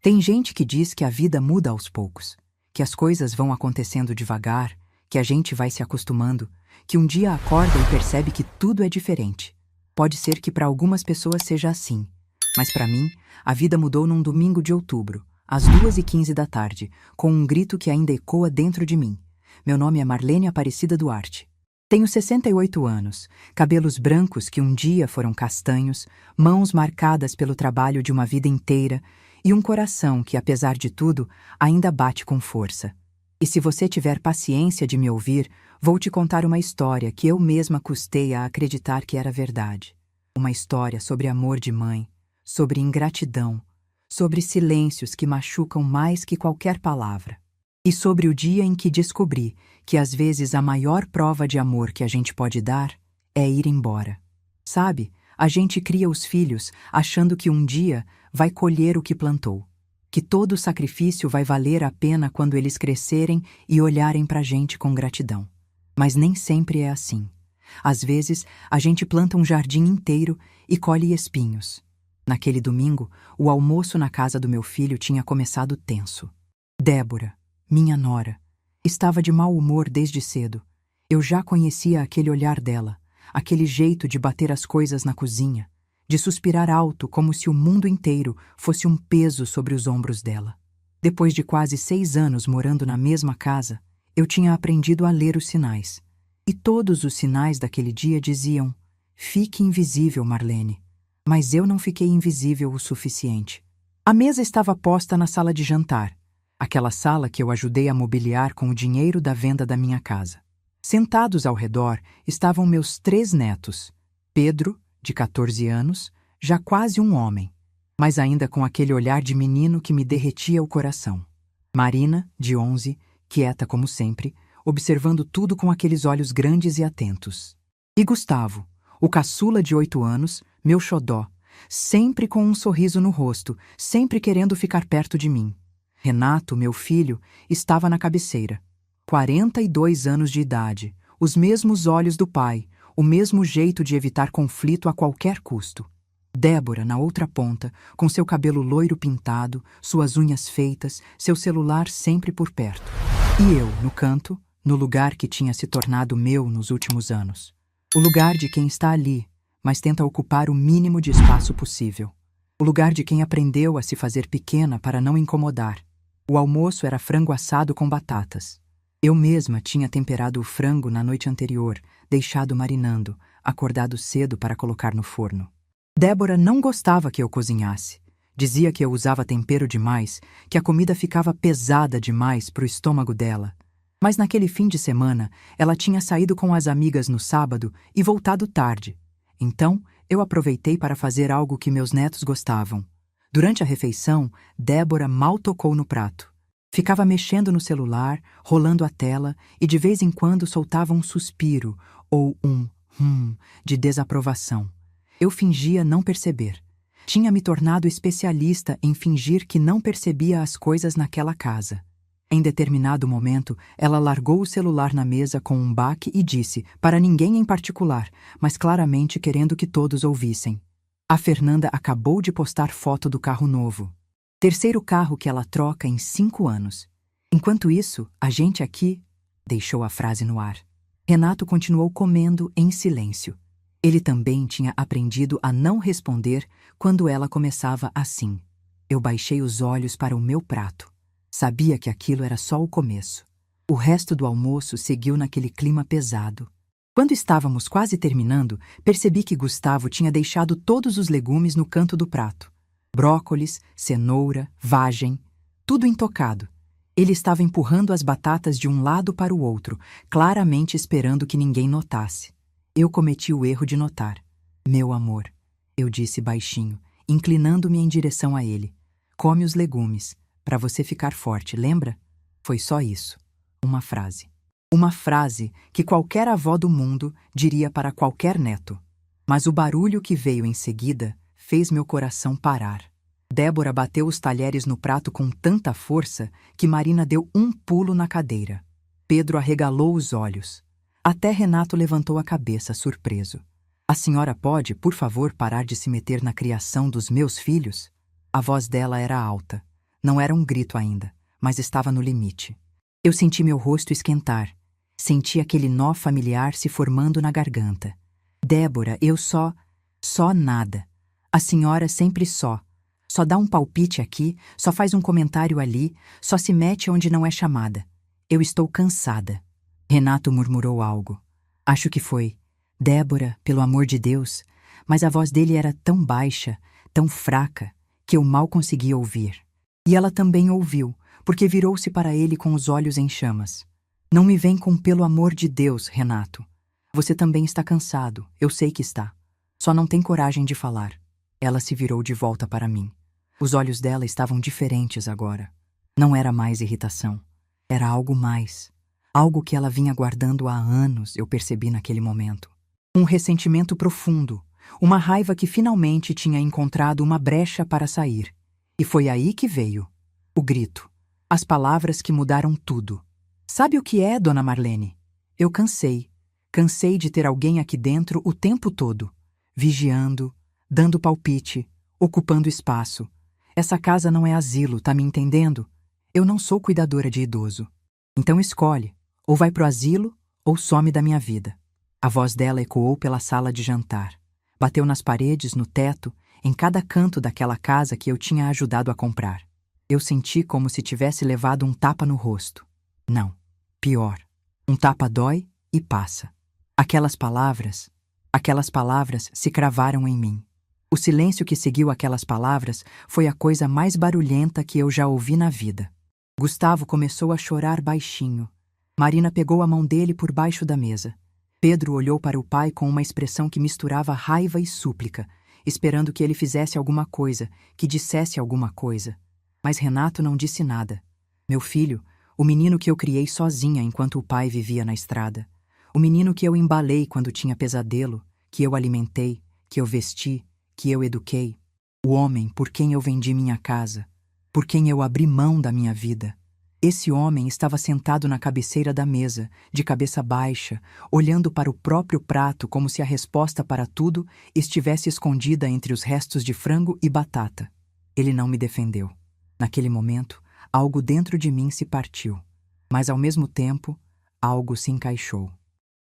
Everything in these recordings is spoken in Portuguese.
Tem gente que diz que a vida muda aos poucos, que as coisas vão acontecendo devagar, que a gente vai se acostumando, que um dia acorda e percebe que tudo é diferente. Pode ser que para algumas pessoas seja assim, mas para mim, a vida mudou num domingo de outubro, às 2h15 da tarde, com um grito que ainda ecoa dentro de mim. Meu nome é Marlene Aparecida Duarte. Tenho 68 anos, cabelos brancos que um dia foram castanhos, mãos marcadas pelo trabalho de uma vida inteira e um coração que, apesar de tudo, ainda bate com força. E se você tiver paciência de me ouvir, vou te contar uma história que eu mesma custei a acreditar que era verdade. Uma história sobre amor de mãe, sobre ingratidão, sobre silêncios que machucam mais que qualquer palavra. E sobre o dia em que descobri que às vezes a maior prova de amor que a gente pode dar é ir embora. Sabe, a gente cria os filhos achando que um dia vai colher o que plantou, que todo sacrifício vai valer a pena quando eles crescerem e olharem pra gente com gratidão. Mas nem sempre é assim. Às vezes, a gente planta um jardim inteiro e colhe espinhos. Naquele domingo, o almoço na casa do meu filho tinha começado tenso. Débora, minha nora, estava de mau humor desde cedo. Eu já conhecia aquele olhar dela, aquele jeito de bater as coisas na cozinha, de suspirar alto como se o mundo inteiro fosse um peso sobre os ombros dela. Depois de quase 6 anos morando na mesma casa, eu tinha aprendido a ler os sinais. E todos os sinais daquele dia diziam: fique invisível, Marlene. Mas eu não fiquei invisível o suficiente. A mesa estava posta na sala de jantar, aquela sala que eu ajudei a mobiliar com o dinheiro da venda da minha casa. Sentados ao redor estavam meus 3 netos. Pedro, de 14 anos, já quase um homem, mas ainda com aquele olhar de menino que me derretia o coração. Marina, de 11, quieta como sempre, observando tudo com aqueles olhos grandes e atentos. E Gustavo, o caçula de 8 anos, meu xodó, sempre com um sorriso no rosto, sempre querendo ficar perto de mim. Renato, meu filho, estava na cabeceira. 42 anos de idade, os mesmos olhos do pai, o mesmo jeito de evitar conflito a qualquer custo. Débora, na outra ponta, com seu cabelo loiro pintado, suas unhas feitas, seu celular sempre por perto. E eu, no canto, no lugar que tinha se tornado meu nos últimos anos. O lugar de quem está ali, mas tenta ocupar o mínimo de espaço possível. O lugar de quem aprendeu a se fazer pequena para não incomodar. O almoço era frango assado com batatas. Eu mesma tinha temperado o frango na noite anterior, deixado marinando, acordado cedo para colocar no forno. Débora não gostava que eu cozinhasse. Dizia que eu usava tempero demais, que a comida ficava pesada demais para o estômago dela. Mas naquele fim de semana, ela tinha saído com as amigas no sábado e voltado tarde. Então, eu aproveitei para fazer algo que meus netos gostavam. Durante a refeição, Débora mal tocou no prato. Ficava mexendo no celular, rolando a tela e de vez em quando soltava um suspiro ou um de desaprovação. Eu fingia não perceber. Tinha me tornado especialista em fingir que não percebia as coisas naquela casa. Em determinado momento, ela largou o celular na mesa com um baque e disse, para ninguém em particular, mas claramente querendo que todos ouvissem: a Fernanda acabou de postar foto do carro novo. 3º carro que ela troca em 5 anos. Enquanto isso, a gente aqui deixou a frase no ar. Renato continuou comendo em silêncio. Ele também tinha aprendido a não responder quando ela começava assim. Eu baixei os olhos para o meu prato. Sabia que aquilo era só o começo. O resto do almoço seguiu naquele clima pesado. Quando estávamos quase terminando, percebi que Gustavo tinha deixado todos os legumes no canto do prato. Brócolis, cenoura, vagem, tudo intocado. Ele estava empurrando as batatas de um lado para o outro, claramente esperando que ninguém notasse. Eu cometi o erro de notar. Meu amor, eu disse baixinho, inclinando-me em direção a ele. Come os legumes, para você ficar forte, lembra? Foi só isso. Uma frase. Uma frase que qualquer avó do mundo diria para qualquer neto. Mas o barulho que veio em seguida fez meu coração parar. Débora bateu os talheres no prato com tanta força que Marina deu um pulo na cadeira. Pedro arregalou os olhos. Até Renato levantou a cabeça, surpreso. A senhora pode, por favor, parar de se meter na criação dos meus filhos? A voz dela era alta. Não era um grito ainda, mas estava no limite. Eu senti meu rosto esquentar. Senti aquele nó familiar se formando na garganta. Débora, eu só nada. A senhora sempre só. Só dá um palpite aqui, só faz um comentário ali, só se mete onde não é chamada. Eu estou cansada. Renato murmurou algo. Acho que foi. Débora, pelo amor de Deus. Mas a voz dele era tão baixa, tão fraca, que eu mal conseguia ouvir. E ela também ouviu, porque virou-se para ele com os olhos em chamas. Não me vem com pelo amor de Deus, Renato. Você também está cansado, eu sei que está. Só não tem coragem de falar. Ela se virou de volta para mim. Os olhos dela estavam diferentes agora. Não era mais irritação. Era algo mais. Algo que ela vinha guardando há anos, eu percebi naquele momento. Um ressentimento profundo. Uma raiva que finalmente tinha encontrado uma brecha para sair. E foi aí que veio. O grito. As palavras que mudaram tudo. Sabe o que é, dona Marlene? Eu cansei. Cansei de ter alguém aqui dentro o tempo todo. Vigiando, dando palpite, ocupando espaço. Essa casa não é asilo, tá me entendendo? Eu não sou cuidadora de idoso. Então escolhe. Ou vai pro asilo, ou some da minha vida. A voz dela ecoou pela sala de jantar. Bateu nas paredes, no teto, em cada canto daquela casa que eu tinha ajudado a comprar. Eu senti como se tivesse levado um tapa no rosto. Não, pior. Um tapa dói e passa. Aquelas palavras se cravaram em mim. O silêncio que seguiu aquelas palavras foi a coisa mais barulhenta que eu já ouvi na vida. Gustavo começou a chorar baixinho. Marina pegou a mão dele por baixo da mesa. Pedro olhou para o pai com uma expressão que misturava raiva e súplica, esperando que ele fizesse alguma coisa, que dissesse alguma coisa. Mas Renato não disse nada. Meu filho, o menino que eu criei sozinha enquanto o pai vivia na estrada. O menino que eu embalei quando tinha pesadelo, que eu alimentei, que eu vesti, que eu eduquei. O homem por quem eu vendi minha casa, por quem eu abri mão da minha vida. Esse homem estava sentado na cabeceira da mesa, de cabeça baixa, olhando para o próprio prato como se a resposta para tudo estivesse escondida entre os restos de frango e batata. Ele não me defendeu. Naquele momento, algo dentro de mim se partiu. Mas, ao mesmo tempo, algo se encaixou.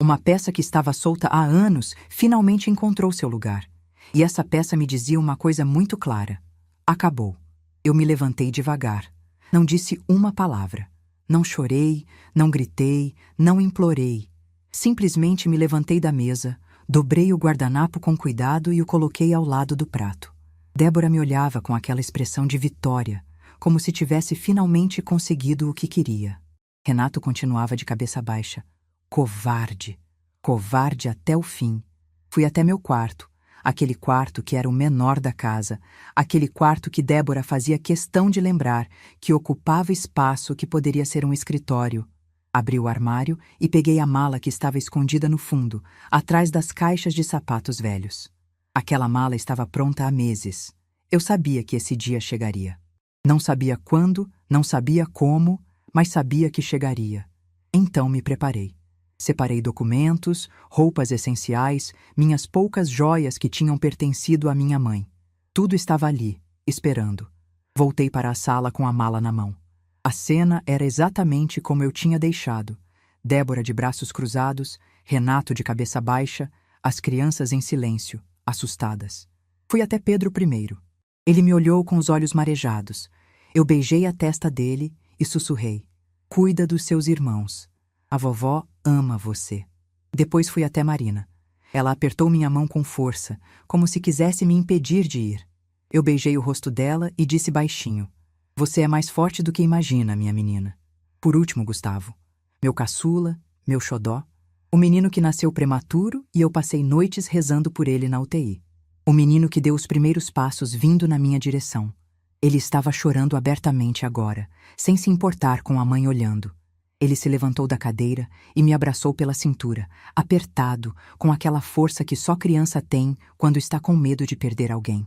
Uma peça que estava solta há anos finalmente encontrou seu lugar. E essa peça me dizia uma coisa muito clara. Acabou. Eu me levantei devagar. Não disse uma palavra. Não chorei, não gritei, não implorei. Simplesmente me levantei da mesa, dobrei o guardanapo com cuidado e o coloquei ao lado do prato. Débora me olhava com aquela expressão de vitória, como se tivesse finalmente conseguido o que queria. Renato continuava de cabeça baixa. Covarde. Covarde até o fim. Fui até meu quarto. Aquele quarto que era o menor da casa, aquele quarto que Débora fazia questão de lembrar, que ocupava espaço que poderia ser um escritório. Abri o armário e peguei a mala que estava escondida no fundo, atrás das caixas de sapatos velhos. Aquela mala estava pronta há meses. Eu sabia que esse dia chegaria. Não sabia quando, não sabia como, mas sabia que chegaria. Então me preparei. Separei documentos, roupas essenciais, minhas poucas joias que tinham pertencido à minha mãe. Tudo estava ali, esperando. Voltei para a sala com a mala na mão. A cena era exatamente como eu tinha deixado. Débora de braços cruzados, Renato de cabeça baixa, as crianças em silêncio, assustadas. Fui até Pedro primeiro. Ele me olhou com os olhos marejados. Eu beijei a testa dele e sussurrei. Cuida dos seus irmãos. A vovó ama você. Depois fui até Marina. Ela apertou minha mão com força, como se quisesse me impedir de ir. Eu beijei o rosto dela e disse baixinho. Você é mais forte do que imagina, minha menina. Por último, Gustavo. Meu caçula, meu xodó. O menino que nasceu prematuro e eu passei noites rezando por ele na UTI. O menino que deu os primeiros passos vindo na minha direção. Ele estava chorando abertamente agora, sem se importar com a mãe olhando. Ele se levantou da cadeira e me abraçou pela cintura, apertado, com aquela força que só criança tem quando está com medo de perder alguém.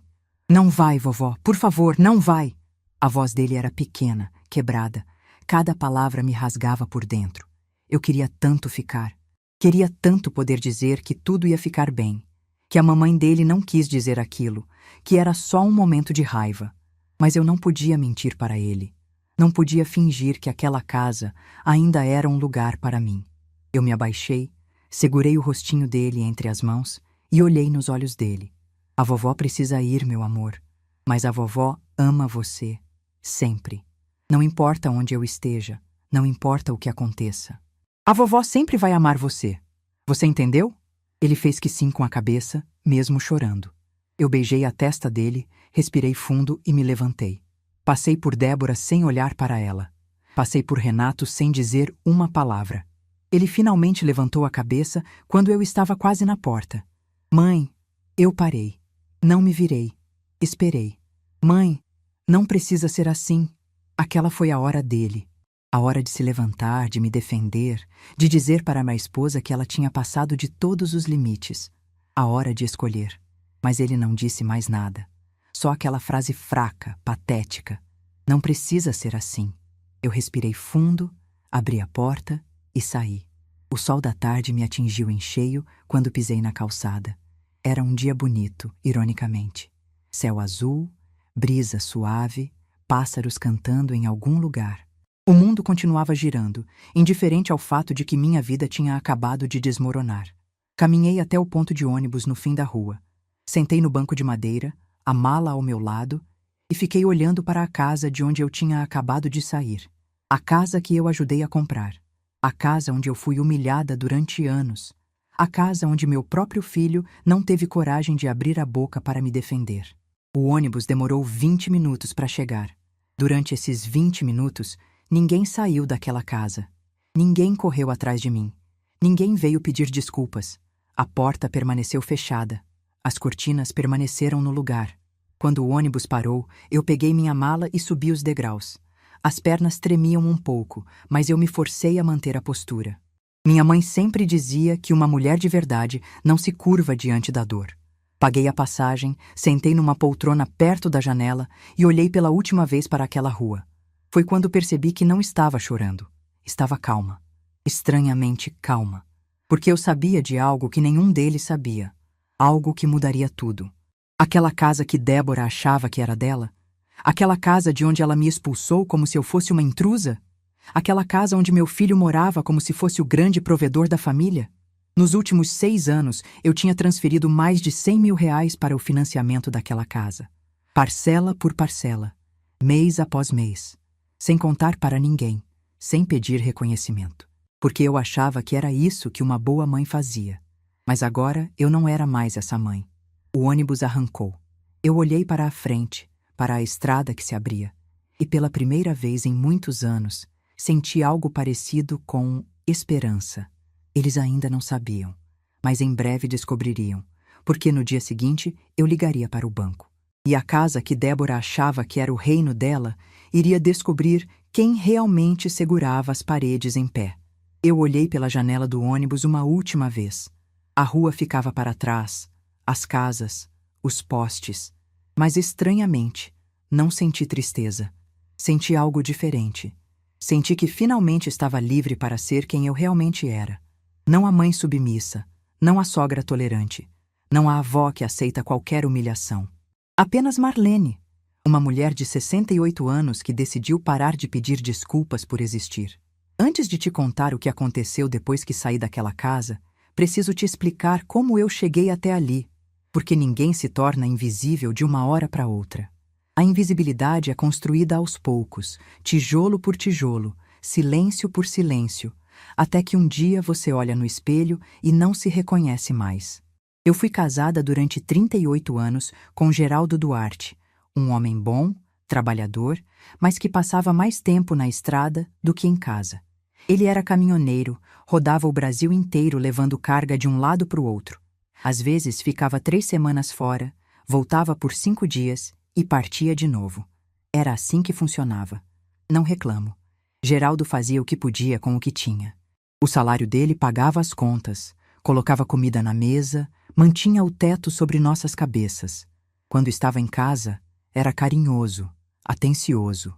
Não vai, vovó, por favor, não vai! A voz dele era pequena, quebrada. Cada palavra me rasgava por dentro. Eu queria tanto ficar. Queria tanto poder dizer que tudo ia ficar bem. Que a mamãe dele não quis dizer aquilo, que era só um momento de raiva. Mas eu não podia mentir para ele. Não podia fingir que aquela casa ainda era um lugar para mim. Eu me abaixei, segurei o rostinho dele entre as mãos e olhei nos olhos dele. A vovó precisa ir, meu amor, mas a vovó ama você, sempre. Não importa onde eu esteja, não importa o que aconteça. A vovó sempre vai amar você. Você entendeu? Ele fez que sim com a cabeça, mesmo chorando. Eu beijei a testa dele, respirei fundo e me levantei. Passei por Débora sem olhar para ela. Passei por Renato sem dizer uma palavra. Ele finalmente levantou a cabeça quando eu estava quase na porta. Mãe, eu parei. Não me virei. Esperei. Mãe, não precisa ser assim. Aquela foi a hora dele. A hora de se levantar, de me defender, de dizer para minha esposa que ela tinha passado de todos os limites. A hora de escolher. Mas ele não disse mais nada. Só aquela frase fraca, patética. Não precisa ser assim. Eu respirei fundo, abri a porta e saí. O sol da tarde me atingiu em cheio quando pisei na calçada. Era um dia bonito, ironicamente. Céu azul, brisa suave, pássaros cantando em algum lugar. O mundo continuava girando, indiferente ao fato de que minha vida tinha acabado de desmoronar. Caminhei até o ponto de ônibus no fim da rua. Sentei no banco de madeira, a mala ao meu lado, e fiquei olhando para a casa de onde eu tinha acabado de sair. A casa que eu ajudei a comprar. A casa onde eu fui humilhada durante anos. A casa onde meu próprio filho não teve coragem de abrir a boca para me defender. O ônibus demorou 20 minutos para chegar. Durante esses 20 minutos, ninguém saiu daquela casa. Ninguém correu atrás de mim. Ninguém veio pedir desculpas. A porta permaneceu fechada. As cortinas permaneceram no lugar. Quando o ônibus parou, eu peguei minha mala e subi os degraus. As pernas tremiam um pouco, mas eu me forcei a manter a postura. Minha mãe sempre dizia que uma mulher de verdade não se curva diante da dor. Paguei a passagem, sentei numa poltrona perto da janela e olhei pela última vez para aquela rua. Foi quando percebi que não estava chorando. Estava calma. Estranhamente calma. Porque eu sabia de algo que nenhum deles sabia. Algo que mudaria tudo. Aquela casa que Débora achava que era dela? Aquela casa de onde ela me expulsou como se eu fosse uma intrusa? Aquela casa onde meu filho morava como se fosse o grande provedor da família? Nos últimos 6 anos, eu tinha transferido mais de 100 mil reais para o financiamento daquela casa. Parcela por parcela, mês após mês. Sem contar para ninguém, sem pedir reconhecimento. Porque eu achava que era isso que uma boa mãe fazia. Mas agora eu não era mais essa mãe. O ônibus arrancou. Eu olhei para a frente, para a estrada que se abria, e pela primeira vez em muitos anos, senti algo parecido com esperança. Eles ainda não sabiam, mas em breve descobririam, porque no dia seguinte eu ligaria para o banco. E a casa que Débora achava que era o reino dela iria descobrir quem realmente segurava as paredes em pé. Eu olhei pela janela do ônibus uma última vez. A rua ficava para trás, as casas, os postes. Mas estranhamente, não senti tristeza. Senti algo diferente. Senti que finalmente estava livre para ser quem eu realmente era. Não a mãe submissa, não a sogra tolerante, não a avó que aceita qualquer humilhação. Apenas Marlene, uma mulher de 68 anos que decidiu parar de pedir desculpas por existir. Antes de te contar o que aconteceu depois que saí daquela casa, preciso te explicar como eu cheguei até ali, porque ninguém se torna invisível de uma hora para outra. A invisibilidade é construída aos poucos, tijolo por tijolo, silêncio por silêncio, até que um dia você olha no espelho e não se reconhece mais. Eu fui casada durante 38 anos com Geraldo Duarte, um homem bom, trabalhador, mas que passava mais tempo na estrada do que em casa. Ele era caminhoneiro, rodava o Brasil inteiro levando carga de um lado para o outro. Às vezes ficava 3 semanas fora, voltava por 5 dias e partia de novo. Era assim que funcionava. Não reclamo. Geraldo fazia o que podia com o que tinha. O salário dele pagava as contas, colocava comida na mesa, mantinha o teto sobre nossas cabeças. Quando estava em casa, era carinhoso, atencioso.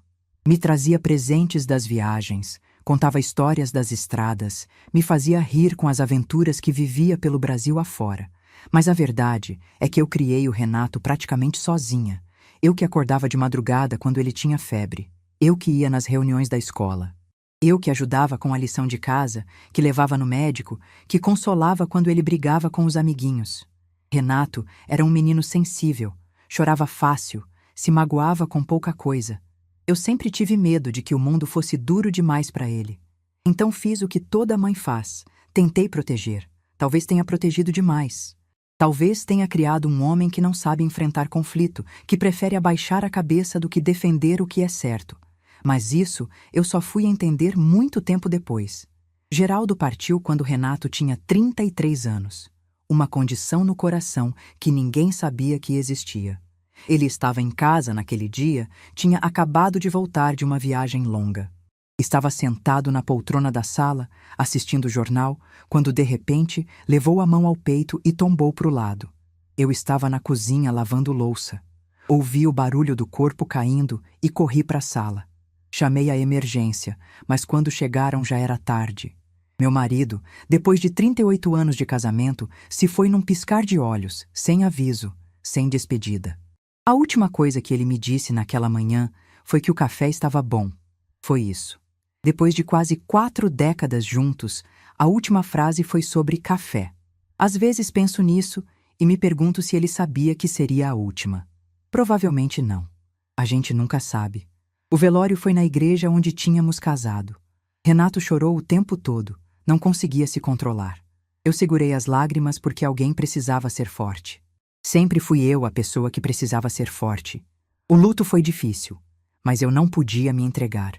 Me trazia presentes das viagens, contava histórias das estradas, me fazia rir com as aventuras que vivia pelo Brasil afora. Mas a verdade é que eu criei o Renato praticamente sozinha. Eu que acordava de madrugada quando ele tinha febre. Eu que ia nas reuniões da escola. Eu que ajudava com a lição de casa, que levava no médico, que consolava quando ele brigava com os amiguinhos. Renato era um menino sensível, chorava fácil, se magoava com pouca coisa. Eu sempre tive medo de que o mundo fosse duro demais para ele. Então fiz o que toda mãe faz. Tentei proteger. Talvez tenha protegido demais. Talvez tenha criado um homem que não sabe enfrentar conflito, que prefere abaixar a cabeça do que defender o que é certo. Mas isso eu só fui entender muito tempo depois. Geraldo partiu quando Renato tinha 33 anos. Uma condição no coração que ninguém sabia que existia. Ele estava em casa naquele dia, tinha acabado de voltar de uma viagem longa. Estava sentado na poltrona da sala, assistindo o jornal, quando de repente levou a mão ao peito e tombou para o lado. Eu estava na cozinha lavando louça. Ouvi o barulho do corpo caindo e corri para a sala. Chamei a emergência, mas quando chegaram já era tarde. Meu marido, depois de 38 anos de casamento, se foi num piscar de olhos, sem aviso, sem despedida. A última coisa que ele me disse naquela manhã foi que o café estava bom. Foi isso. Depois de quase 4 décadas juntos, a última frase foi sobre café. Às vezes penso nisso e me pergunto se ele sabia que seria a última. Provavelmente não. A gente nunca sabe. O velório foi na igreja onde tínhamos casado. Renato chorou o tempo todo, não conseguia se controlar. Eu segurei as lágrimas porque alguém precisava ser forte. Sempre fui eu a pessoa que precisava ser forte. O luto foi difícil, mas eu não podia me entregar.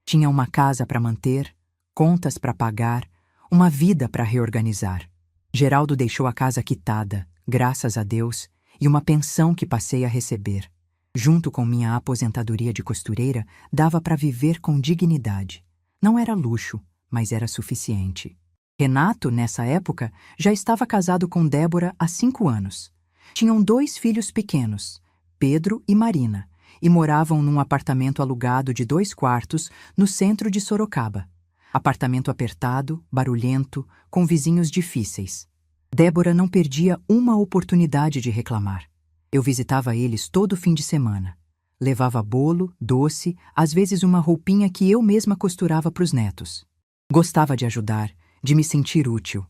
Tinha uma casa para manter, contas para pagar, uma vida para reorganizar. Geraldo deixou a casa quitada, graças a Deus, e uma pensão que passei a receber. Junto com minha aposentadoria de costureira, dava para viver com dignidade. Não era luxo, mas era suficiente. Renato, nessa época, já estava casado com Débora há 5 anos. Tinham 2 filhos pequenos, Pedro e Marina, e moravam num apartamento alugado de 2 quartos no centro de Sorocaba. Apartamento apertado, barulhento, com vizinhos difíceis. Débora não perdia uma oportunidade de reclamar. Eu visitava eles todo fim de semana. Levava bolo, doce, às vezes uma roupinha que eu mesma costurava para os netos. Gostava de ajudar, de me sentir útil.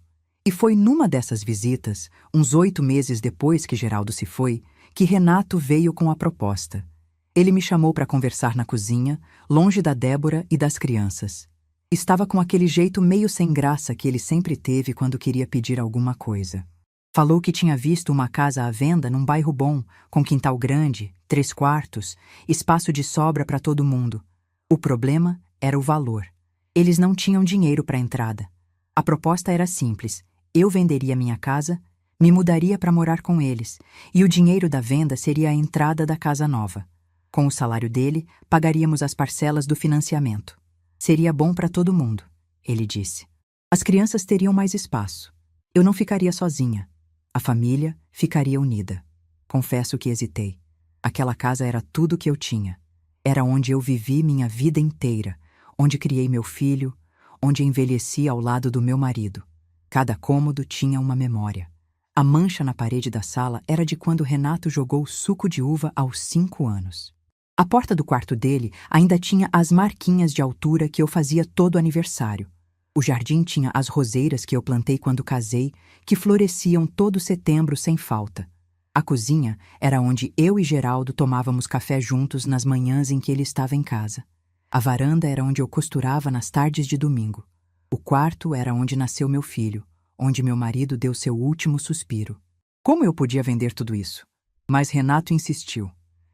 E foi numa dessas visitas, uns 8 meses depois que Geraldo se foi, que Renato veio com a proposta. Ele me chamou para conversar na cozinha, longe da Débora e das crianças. Estava com aquele jeito meio sem graça que ele sempre teve quando queria pedir alguma coisa. Falou que tinha visto uma casa à venda num bairro bom, com quintal grande, 3 quartos, espaço de sobra para todo mundo. O problema era o valor. Eles não tinham dinheiro para a entrada. A proposta era simples. Eu venderia minha casa, me mudaria para morar com eles, e o dinheiro da venda seria a entrada da casa nova. Com o salário dele, pagaríamos as parcelas do financiamento. Seria bom para todo mundo, ele disse. As crianças teriam mais espaço. Eu não ficaria sozinha. A família ficaria unida. Confesso que hesitei. Aquela casa era tudo que eu tinha. Era onde eu vivi minha vida inteira, onde criei meu filho, onde envelheci ao lado do meu marido. Cada cômodo tinha uma memória. A mancha na parede da sala era de quando Renato jogou suco de uva aos 5 anos. A porta do quarto dele ainda tinha as marquinhas de altura que eu fazia todo aniversário. O jardim tinha as roseiras que eu plantei quando casei, que floresciam todo setembro sem falta. A cozinha era onde eu e Geraldo tomávamos café juntos nas manhãs em que ele estava em casa. A varanda era onde eu costurava nas tardes de domingo. O quarto era onde nasceu meu filho, onde meu marido deu seu último suspiro. Como eu podia vender tudo isso? Mas Renato insistiu.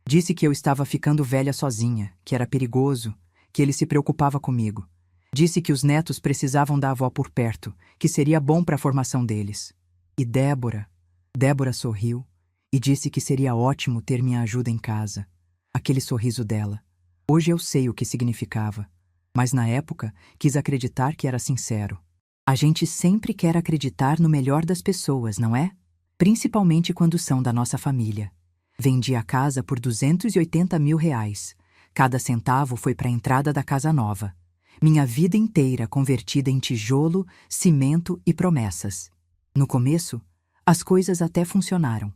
Disse que eu estava ficando velha sozinha, que era perigoso, que ele se preocupava comigo. Disse que os netos precisavam da avó por perto, que seria bom para a formação deles. E Débora sorriu e disse que seria ótimo ter minha ajuda em casa. Aquele sorriso dela. Hoje eu sei o que significava, mas na época quis acreditar que era sincero. A gente sempre quer acreditar no melhor das pessoas, não é? Principalmente quando são da nossa família. Vendi a casa por R$280 mil. Cada centavo foi para a entrada da casa nova. Minha vida inteira convertida em tijolo, cimento e promessas. No começo, as coisas até funcionaram.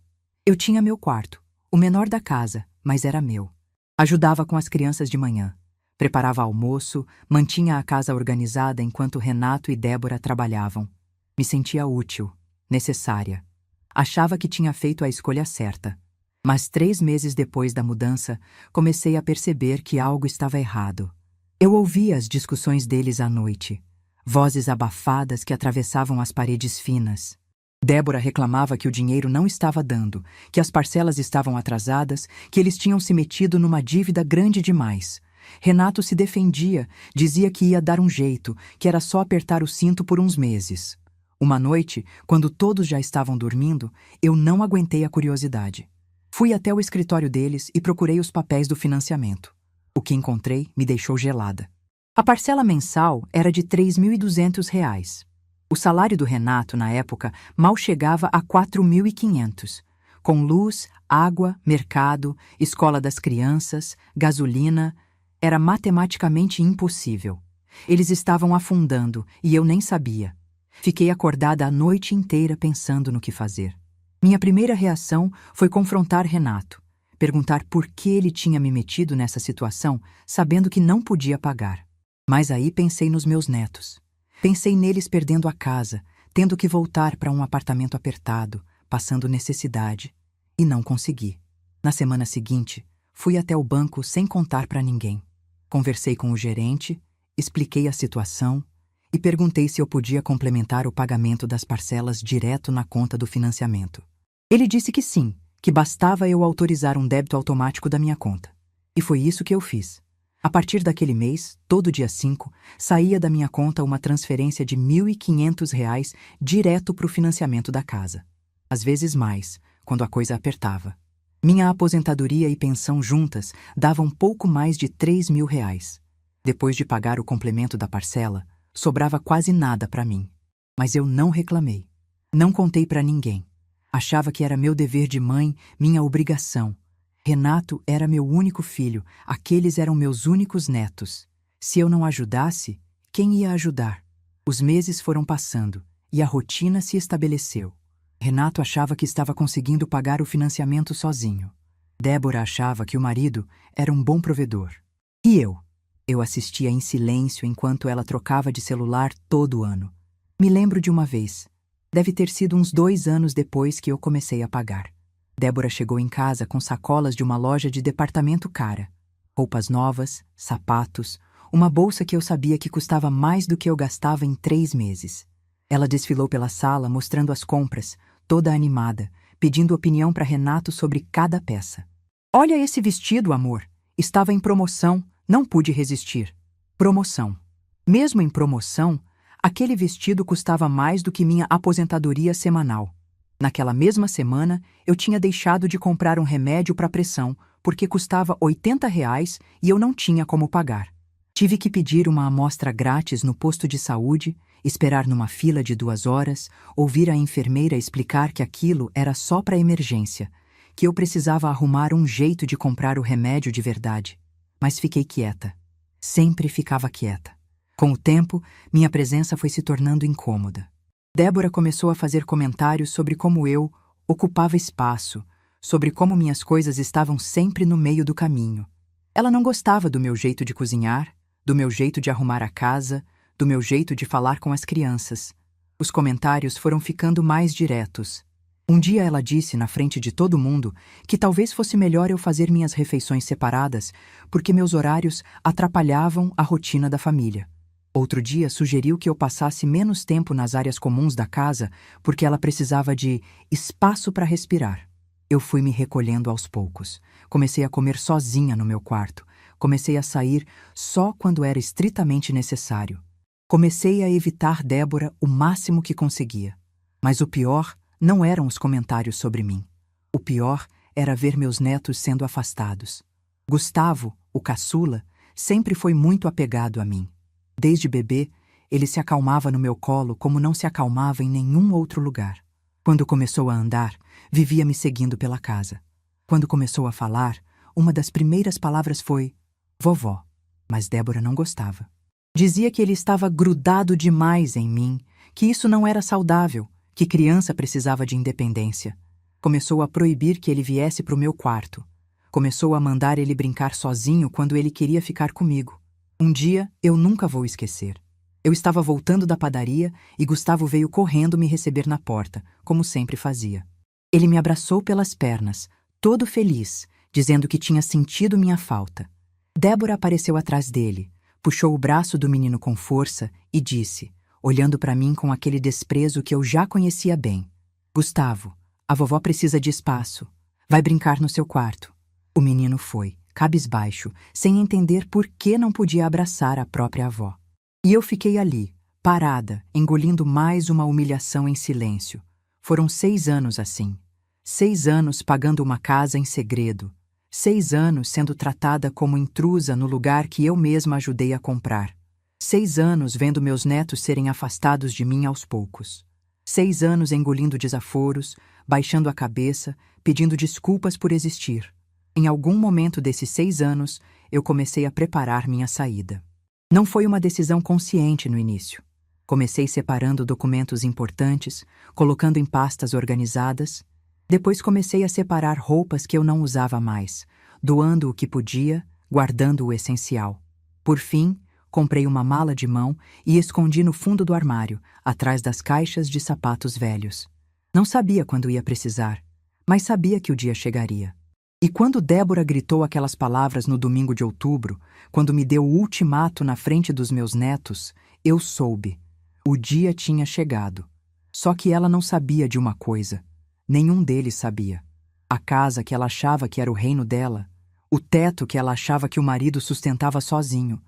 Eu tinha meu quarto, o menor da casa, mas era meu. Ajudava com as crianças de manhã. Preparava almoço, mantinha a casa organizada enquanto Renato e Débora trabalhavam. Me sentia útil, necessária. Achava que tinha feito a escolha certa. Mas 3 meses depois da mudança, comecei a perceber que algo estava errado. Eu ouvia as discussões deles à noite. Vozes abafadas que atravessavam as paredes finas. Débora reclamava que o dinheiro não estava dando, que as parcelas estavam atrasadas, que eles tinham se metido numa dívida grande demais. Renato se defendia, dizia que ia dar um jeito, que era só apertar o cinto por uns meses. Uma noite, quando todos já estavam dormindo, eu não aguentei a curiosidade. Fui até o escritório deles e procurei os papéis do financiamento. O que encontrei me deixou gelada. A parcela mensal era de R$ 3.200. O salário do Renato, na época, mal chegava a R$ 4.500. Com luz, água, mercado, escola das crianças, gasolina, era matematicamente impossível. Eles estavam afundando e eu nem sabia. Fiquei acordada a noite inteira pensando no que fazer. Minha primeira reação foi confrontar Renato, perguntar por que ele tinha me metido nessa situação, sabendo que não podia pagar. Mas aí pensei nos meus netos. Pensei neles perdendo a casa, tendo que voltar para um apartamento apertado, passando necessidade. E não consegui. Na semana seguinte, fui até o banco sem contar para ninguém. Conversei com o gerente, expliquei a situação e perguntei se eu podia complementar o pagamento das parcelas direto na conta do financiamento. Ele disse que sim, que bastava eu autorizar um débito automático da minha conta. E foi isso que eu fiz. A partir daquele mês, todo dia 5, saía da minha conta uma transferência de R$ 1.500 direto para o financiamento da casa. Às vezes mais, quando a coisa apertava. Minha aposentadoria e pensão juntas davam pouco mais de R$ 3.000. Depois de pagar o complemento da parcela, sobrava quase nada para mim. Mas eu não reclamei. Não contei para ninguém. Achava que era meu dever de mãe, minha obrigação. Renato era meu único filho, aqueles eram meus únicos netos. Se eu não ajudasse, quem ia ajudar? Os meses foram passando e a rotina se estabeleceu. Renato achava que estava conseguindo pagar o financiamento sozinho. Débora achava que o marido era um bom provedor. E eu? Eu assistia em silêncio enquanto ela trocava de celular todo ano. Me lembro de uma vez. Deve ter sido uns 2 anos depois que eu comecei a pagar. Débora chegou em casa com sacolas de uma loja de departamento cara. Roupas novas, sapatos, uma bolsa que eu sabia que custava mais do que eu gastava em 3 meses. Ela desfilou pela sala mostrando as compras, toda animada, pedindo opinião para Renato sobre cada peça. Olha esse vestido, amor. Estava em promoção, não pude resistir. Promoção. Mesmo em promoção, aquele vestido custava mais do que minha aposentadoria semanal. Naquela mesma semana, eu tinha deixado de comprar um remédio para pressão, porque custava R$ 80 e eu não tinha como pagar. Tive que pedir uma amostra grátis no posto de saúde, esperar numa fila de 2 horas, ouvir a enfermeira explicar que aquilo era só para emergência, que eu precisava arrumar um jeito de comprar o remédio de verdade. Mas fiquei quieta. Sempre ficava quieta. Com o tempo, minha presença foi se tornando incômoda. Débora começou a fazer comentários sobre como eu ocupava espaço, sobre como minhas coisas estavam sempre no meio do caminho. Ela não gostava do meu jeito de cozinhar, do meu jeito de arrumar a casa, do meu jeito de falar com as crianças. Os comentários foram ficando mais diretos. Um dia ela disse, na frente de todo mundo, que talvez fosse melhor eu fazer minhas refeições separadas, porque meus horários atrapalhavam a rotina da família. Outro dia sugeriu que eu passasse menos tempo nas áreas comuns da casa, porque ela precisava de espaço para respirar. Eu fui me recolhendo aos poucos. Comecei a comer sozinha no meu quarto. Comecei a sair só quando era estritamente necessário. Comecei a evitar Débora o máximo que conseguia. Mas o pior não eram os comentários sobre mim. O pior era ver meus netos sendo afastados. Gustavo, o caçula, sempre foi muito apegado a mim. Desde bebê, ele se acalmava no meu colo como não se acalmava em nenhum outro lugar. Quando começou a andar, vivia me seguindo pela casa. Quando começou a falar, uma das primeiras palavras foi vovó, mas Débora não gostava. Dizia que ele estava grudado demais em mim, que isso não era saudável, que criança precisava de independência. Começou a proibir que ele viesse para o meu quarto. Começou a mandar ele brincar sozinho quando ele queria ficar comigo. Um dia eu nunca vou esquecer. Eu estava voltando da padaria e Gustavo veio correndo me receber na porta, como sempre fazia. Ele me abraçou pelas pernas, todo feliz, dizendo que tinha sentido minha falta. Débora apareceu atrás dele, puxou o braço do menino com força e disse, olhando para mim com aquele desprezo que eu já conhecia bem: Gustavo, a vovó precisa de espaço. Vai brincar no seu quarto. O menino foi, cabisbaixo, sem entender por que não podia abraçar a própria avó. E eu fiquei ali, parada, engolindo mais uma humilhação em silêncio. Foram 6 anos assim. 6 anos pagando uma casa em segredo. 6 anos sendo tratada como intrusa no lugar que eu mesma ajudei a comprar. 6 anos vendo meus netos serem afastados de mim aos poucos. 6 anos engolindo desaforos, baixando a cabeça, pedindo desculpas por existir. Em algum momento desses 6 anos, eu comecei a preparar minha saída. Não foi uma decisão consciente no início. Comecei separando documentos importantes, colocando em pastas organizadas. Depois comecei a separar roupas que eu não usava mais, doando o que podia, guardando o essencial. Por fim, comprei uma mala de mão e escondi no fundo do armário, atrás das caixas de sapatos velhos. Não sabia quando ia precisar, mas sabia que o dia chegaria. E quando Débora gritou aquelas palavras no domingo de outubro, quando me deu o ultimato na frente dos meus netos, eu soube. O dia tinha chegado. Só que ela não sabia de uma coisa. Nenhum deles sabia. A casa que ela achava que era o reino dela, o teto que ela achava que o marido sustentava sozinho,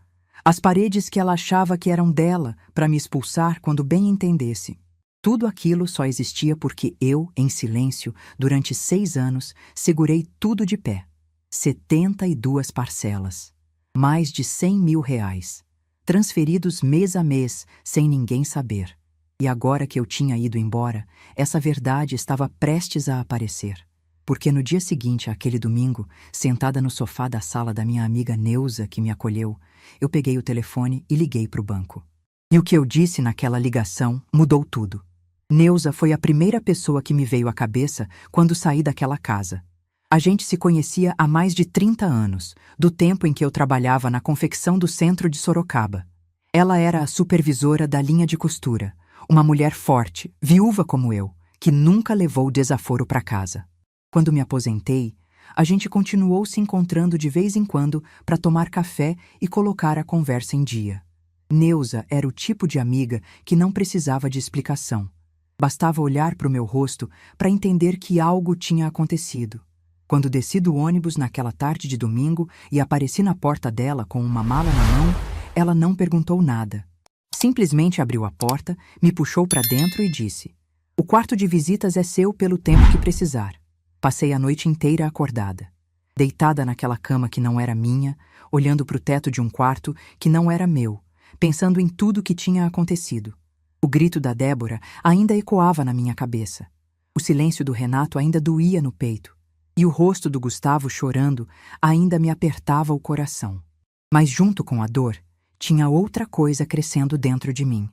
as paredes que ela achava que eram dela para me expulsar quando bem entendesse. Tudo aquilo só existia porque eu, em silêncio, durante 6 anos, segurei tudo de pé. 72 parcelas. Mais de 100 mil reais. Transferidos mês a mês, sem ninguém saber. E agora que eu tinha ido embora, essa verdade estava prestes a aparecer. Porque no dia seguinte, aquele domingo, sentada no sofá da sala da minha amiga Neuza, que me acolheu, eu peguei o telefone e liguei para o banco. E o que eu disse naquela ligação mudou tudo. Neuza foi a primeira pessoa que me veio à cabeça quando saí daquela casa. A gente se conhecia há mais de 30 anos, do tempo em que eu trabalhava na confecção do centro de Sorocaba. Ela era a supervisora da linha de costura, uma mulher forte, viúva como eu, que nunca levou desaforo para casa. Quando me aposentei, a gente continuou se encontrando de vez em quando para tomar café e colocar a conversa em dia. Neuza era o tipo de amiga que não precisava de explicação. Bastava olhar para o meu rosto para entender que algo tinha acontecido. Quando desci do ônibus naquela tarde de domingo e apareci na porta dela com uma mala na mão, ela não perguntou nada. Simplesmente abriu a porta, me puxou para dentro e disse: "O quarto de visitas é seu pelo tempo que precisar." Passei a noite inteira acordada, deitada naquela cama que não era minha, olhando para o teto de um quarto que não era meu, pensando em tudo que tinha acontecido. O grito da Débora ainda ecoava na minha cabeça. O silêncio do Renato ainda doía no peito. E o rosto do Gustavo chorando ainda me apertava o coração. Mas junto com a dor, tinha outra coisa crescendo dentro de mim.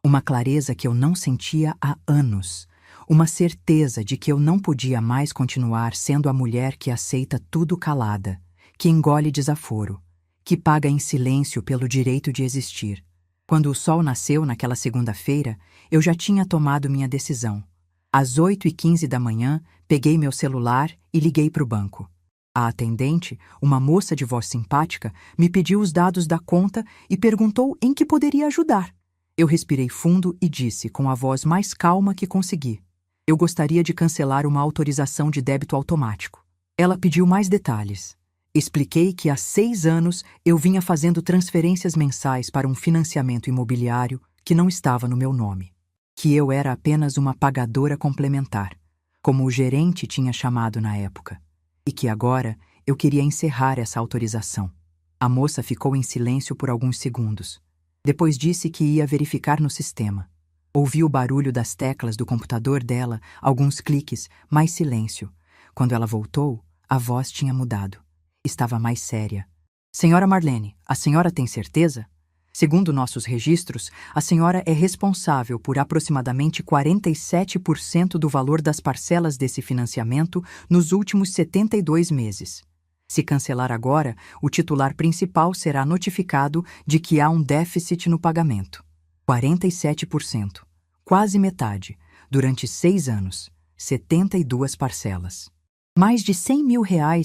Uma clareza que eu não sentia há anos. Uma certeza de que eu não podia mais continuar sendo a mulher que aceita tudo calada, que engole desaforo, que paga em silêncio pelo direito de existir. Quando o sol nasceu naquela segunda-feira, eu já tinha tomado minha decisão. Às 8h15 da manhã, peguei meu celular e liguei para o banco. A atendente, uma moça de voz simpática, me pediu os dados da conta e perguntou em que poderia ajudar. Eu respirei fundo e disse, com a voz mais calma que consegui: "Eu gostaria de cancelar uma autorização de débito automático." Ela pediu mais detalhes. Expliquei que há 6 anos eu vinha fazendo transferências mensais para um financiamento imobiliário que não estava no meu nome. Que eu era apenas uma pagadora complementar, como o gerente tinha chamado na época. E que agora eu queria encerrar essa autorização. A moça ficou em silêncio por alguns segundos. Depois disse que ia verificar no sistema. Ouvi o barulho das teclas do computador dela, alguns cliques, mais silêncio. Quando ela voltou, a voz tinha mudado. Estava mais séria. "Senhora Marlene, a senhora tem certeza?" Segundo nossos registros, a senhora é responsável por aproximadamente 47% do valor das parcelas desse financiamento nos últimos 72 meses. Se cancelar agora, o titular principal será notificado de que há um déficit no pagamento. 47%, quase metade, durante 6 anos, 72 parcelas. Mais de R$100 mil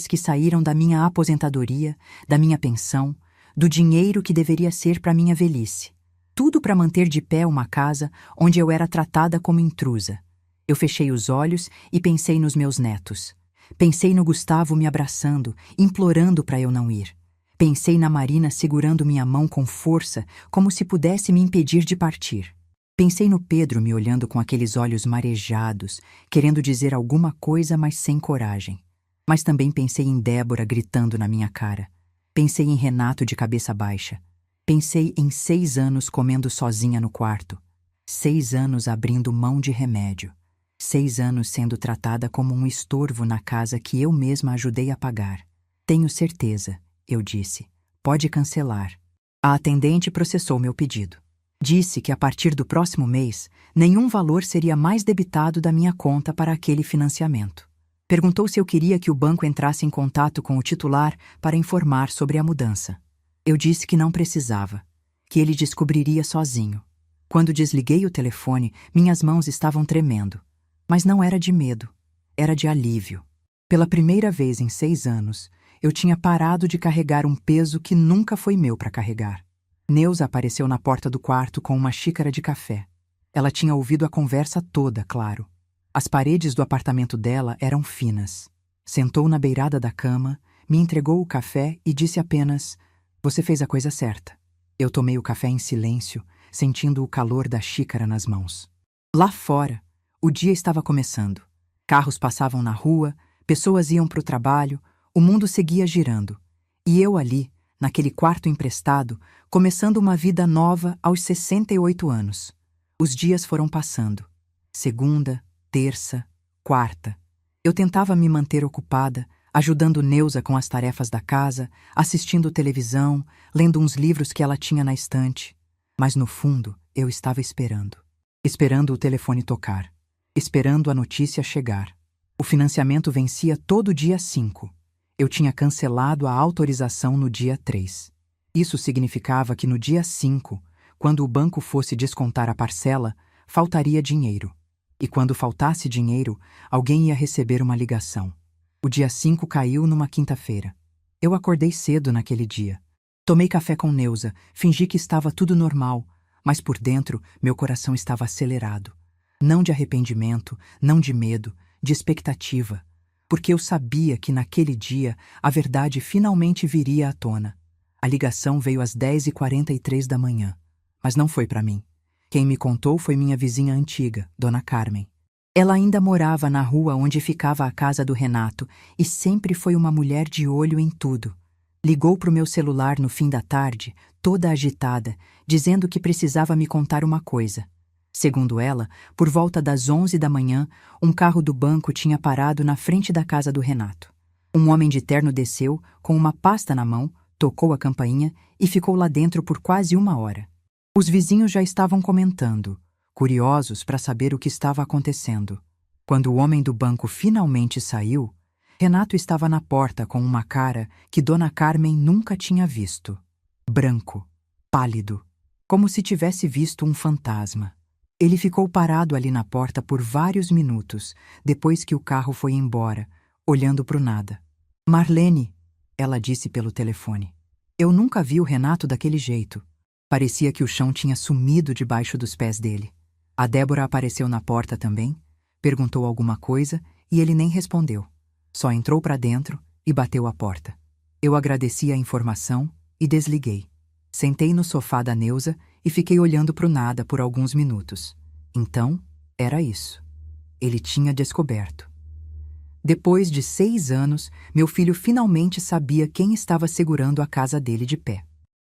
que saíram da minha aposentadoria, da minha pensão, do dinheiro que deveria ser para minha velhice. Tudo para manter de pé uma casa onde eu era tratada como intrusa. Eu fechei os olhos e pensei nos meus netos. Pensei no Gustavo me abraçando, implorando para eu não ir. Pensei na Marina segurando minha mão com força, como se pudesse me impedir de partir. Pensei no Pedro me olhando com aqueles olhos marejados, querendo dizer alguma coisa, mas sem coragem. Mas também pensei em Débora gritando na minha cara. Pensei em Renato de cabeça baixa. Pensei em 6 anos comendo sozinha no quarto. 6 anos abrindo mão de remédio. 6 anos sendo tratada como um estorvo na casa que eu mesma ajudei a pagar. Tenho certeza, eu disse. Pode cancelar. A atendente processou meu pedido. Disse que a partir do próximo mês, nenhum valor seria mais debitado da minha conta para aquele financiamento. Perguntou se eu queria que o banco entrasse em contato com o titular para informar sobre a mudança. Eu disse que não precisava, que ele descobriria sozinho. Quando desliguei o telefone, minhas mãos estavam tremendo. Mas não era de medo, era de alívio. Pela primeira vez em 6 anos, eu tinha parado de carregar um peso que nunca foi meu para carregar. Neuza apareceu na porta do quarto com uma xícara de café. Ela tinha ouvido a conversa toda, claro. As paredes do apartamento dela eram finas. Sentou na beirada da cama, me entregou o café e disse apenas: "Você fez a coisa certa." Eu tomei o café em silêncio, sentindo o calor da xícara nas mãos. Lá fora, o dia estava começando. Carros passavam na rua, pessoas iam para o trabalho, o mundo seguia girando. E eu ali, naquele quarto emprestado, começando uma vida nova aos 68 anos. Os dias foram passando. Segunda, terça, quarta. Eu tentava me manter ocupada, ajudando Neuza com as tarefas da casa, assistindo televisão, lendo uns livros que ela tinha na estante. Mas no fundo, eu estava esperando. Esperando o telefone tocar. Esperando a notícia chegar. O financiamento vencia todo dia 5. Eu tinha cancelado a autorização no dia 3. Isso significava que no dia 5, quando o banco fosse descontar a parcela, faltaria dinheiro. E quando faltasse dinheiro, alguém ia receber uma ligação. O dia 5 caiu numa quinta-feira. Eu acordei cedo naquele dia. Tomei café com Neuza, fingi que estava tudo normal, mas por dentro meu coração estava acelerado. Não de arrependimento, não de medo, de expectativa. Porque eu sabia que naquele dia a verdade finalmente viria à tona. A ligação veio às 10h43 da manhã. Mas não foi para mim. Quem me contou foi minha vizinha antiga, Dona Carmen. Ela ainda morava na rua onde ficava a casa do Renato e sempre foi uma mulher de olho em tudo. Ligou para o meu celular no fim da tarde, toda agitada, dizendo que precisava me contar uma coisa. Segundo ela, por volta das 11 da manhã, um carro do banco tinha parado na frente da casa do Renato. Um homem de terno desceu, com uma pasta na mão, tocou a campainha e ficou lá dentro por quase 1 hora. Os vizinhos já estavam comentando, curiosos para saber o que estava acontecendo. Quando o homem do banco finalmente saiu, Renato estava na porta com uma cara que Dona Carmen nunca tinha visto. Branco, pálido, como se tivesse visto um fantasma. Ele ficou parado ali na porta por vários minutos, depois que o carro foi embora, olhando para o nada. "Marlene", ela disse pelo telefone. Eu nunca vi o Renato daquele jeito. Parecia que o chão tinha sumido debaixo dos pés dele. A Débora apareceu na porta também, perguntou alguma coisa e ele nem respondeu. Só entrou para dentro e bateu a porta. Eu agradeci a informação e desliguei. Sentei no sofá da Neuza e fiquei olhando para o nada por alguns minutos. Então, era isso. Ele tinha descoberto. Depois de 6 anos, meu filho finalmente sabia quem estava segurando a casa dele de pé.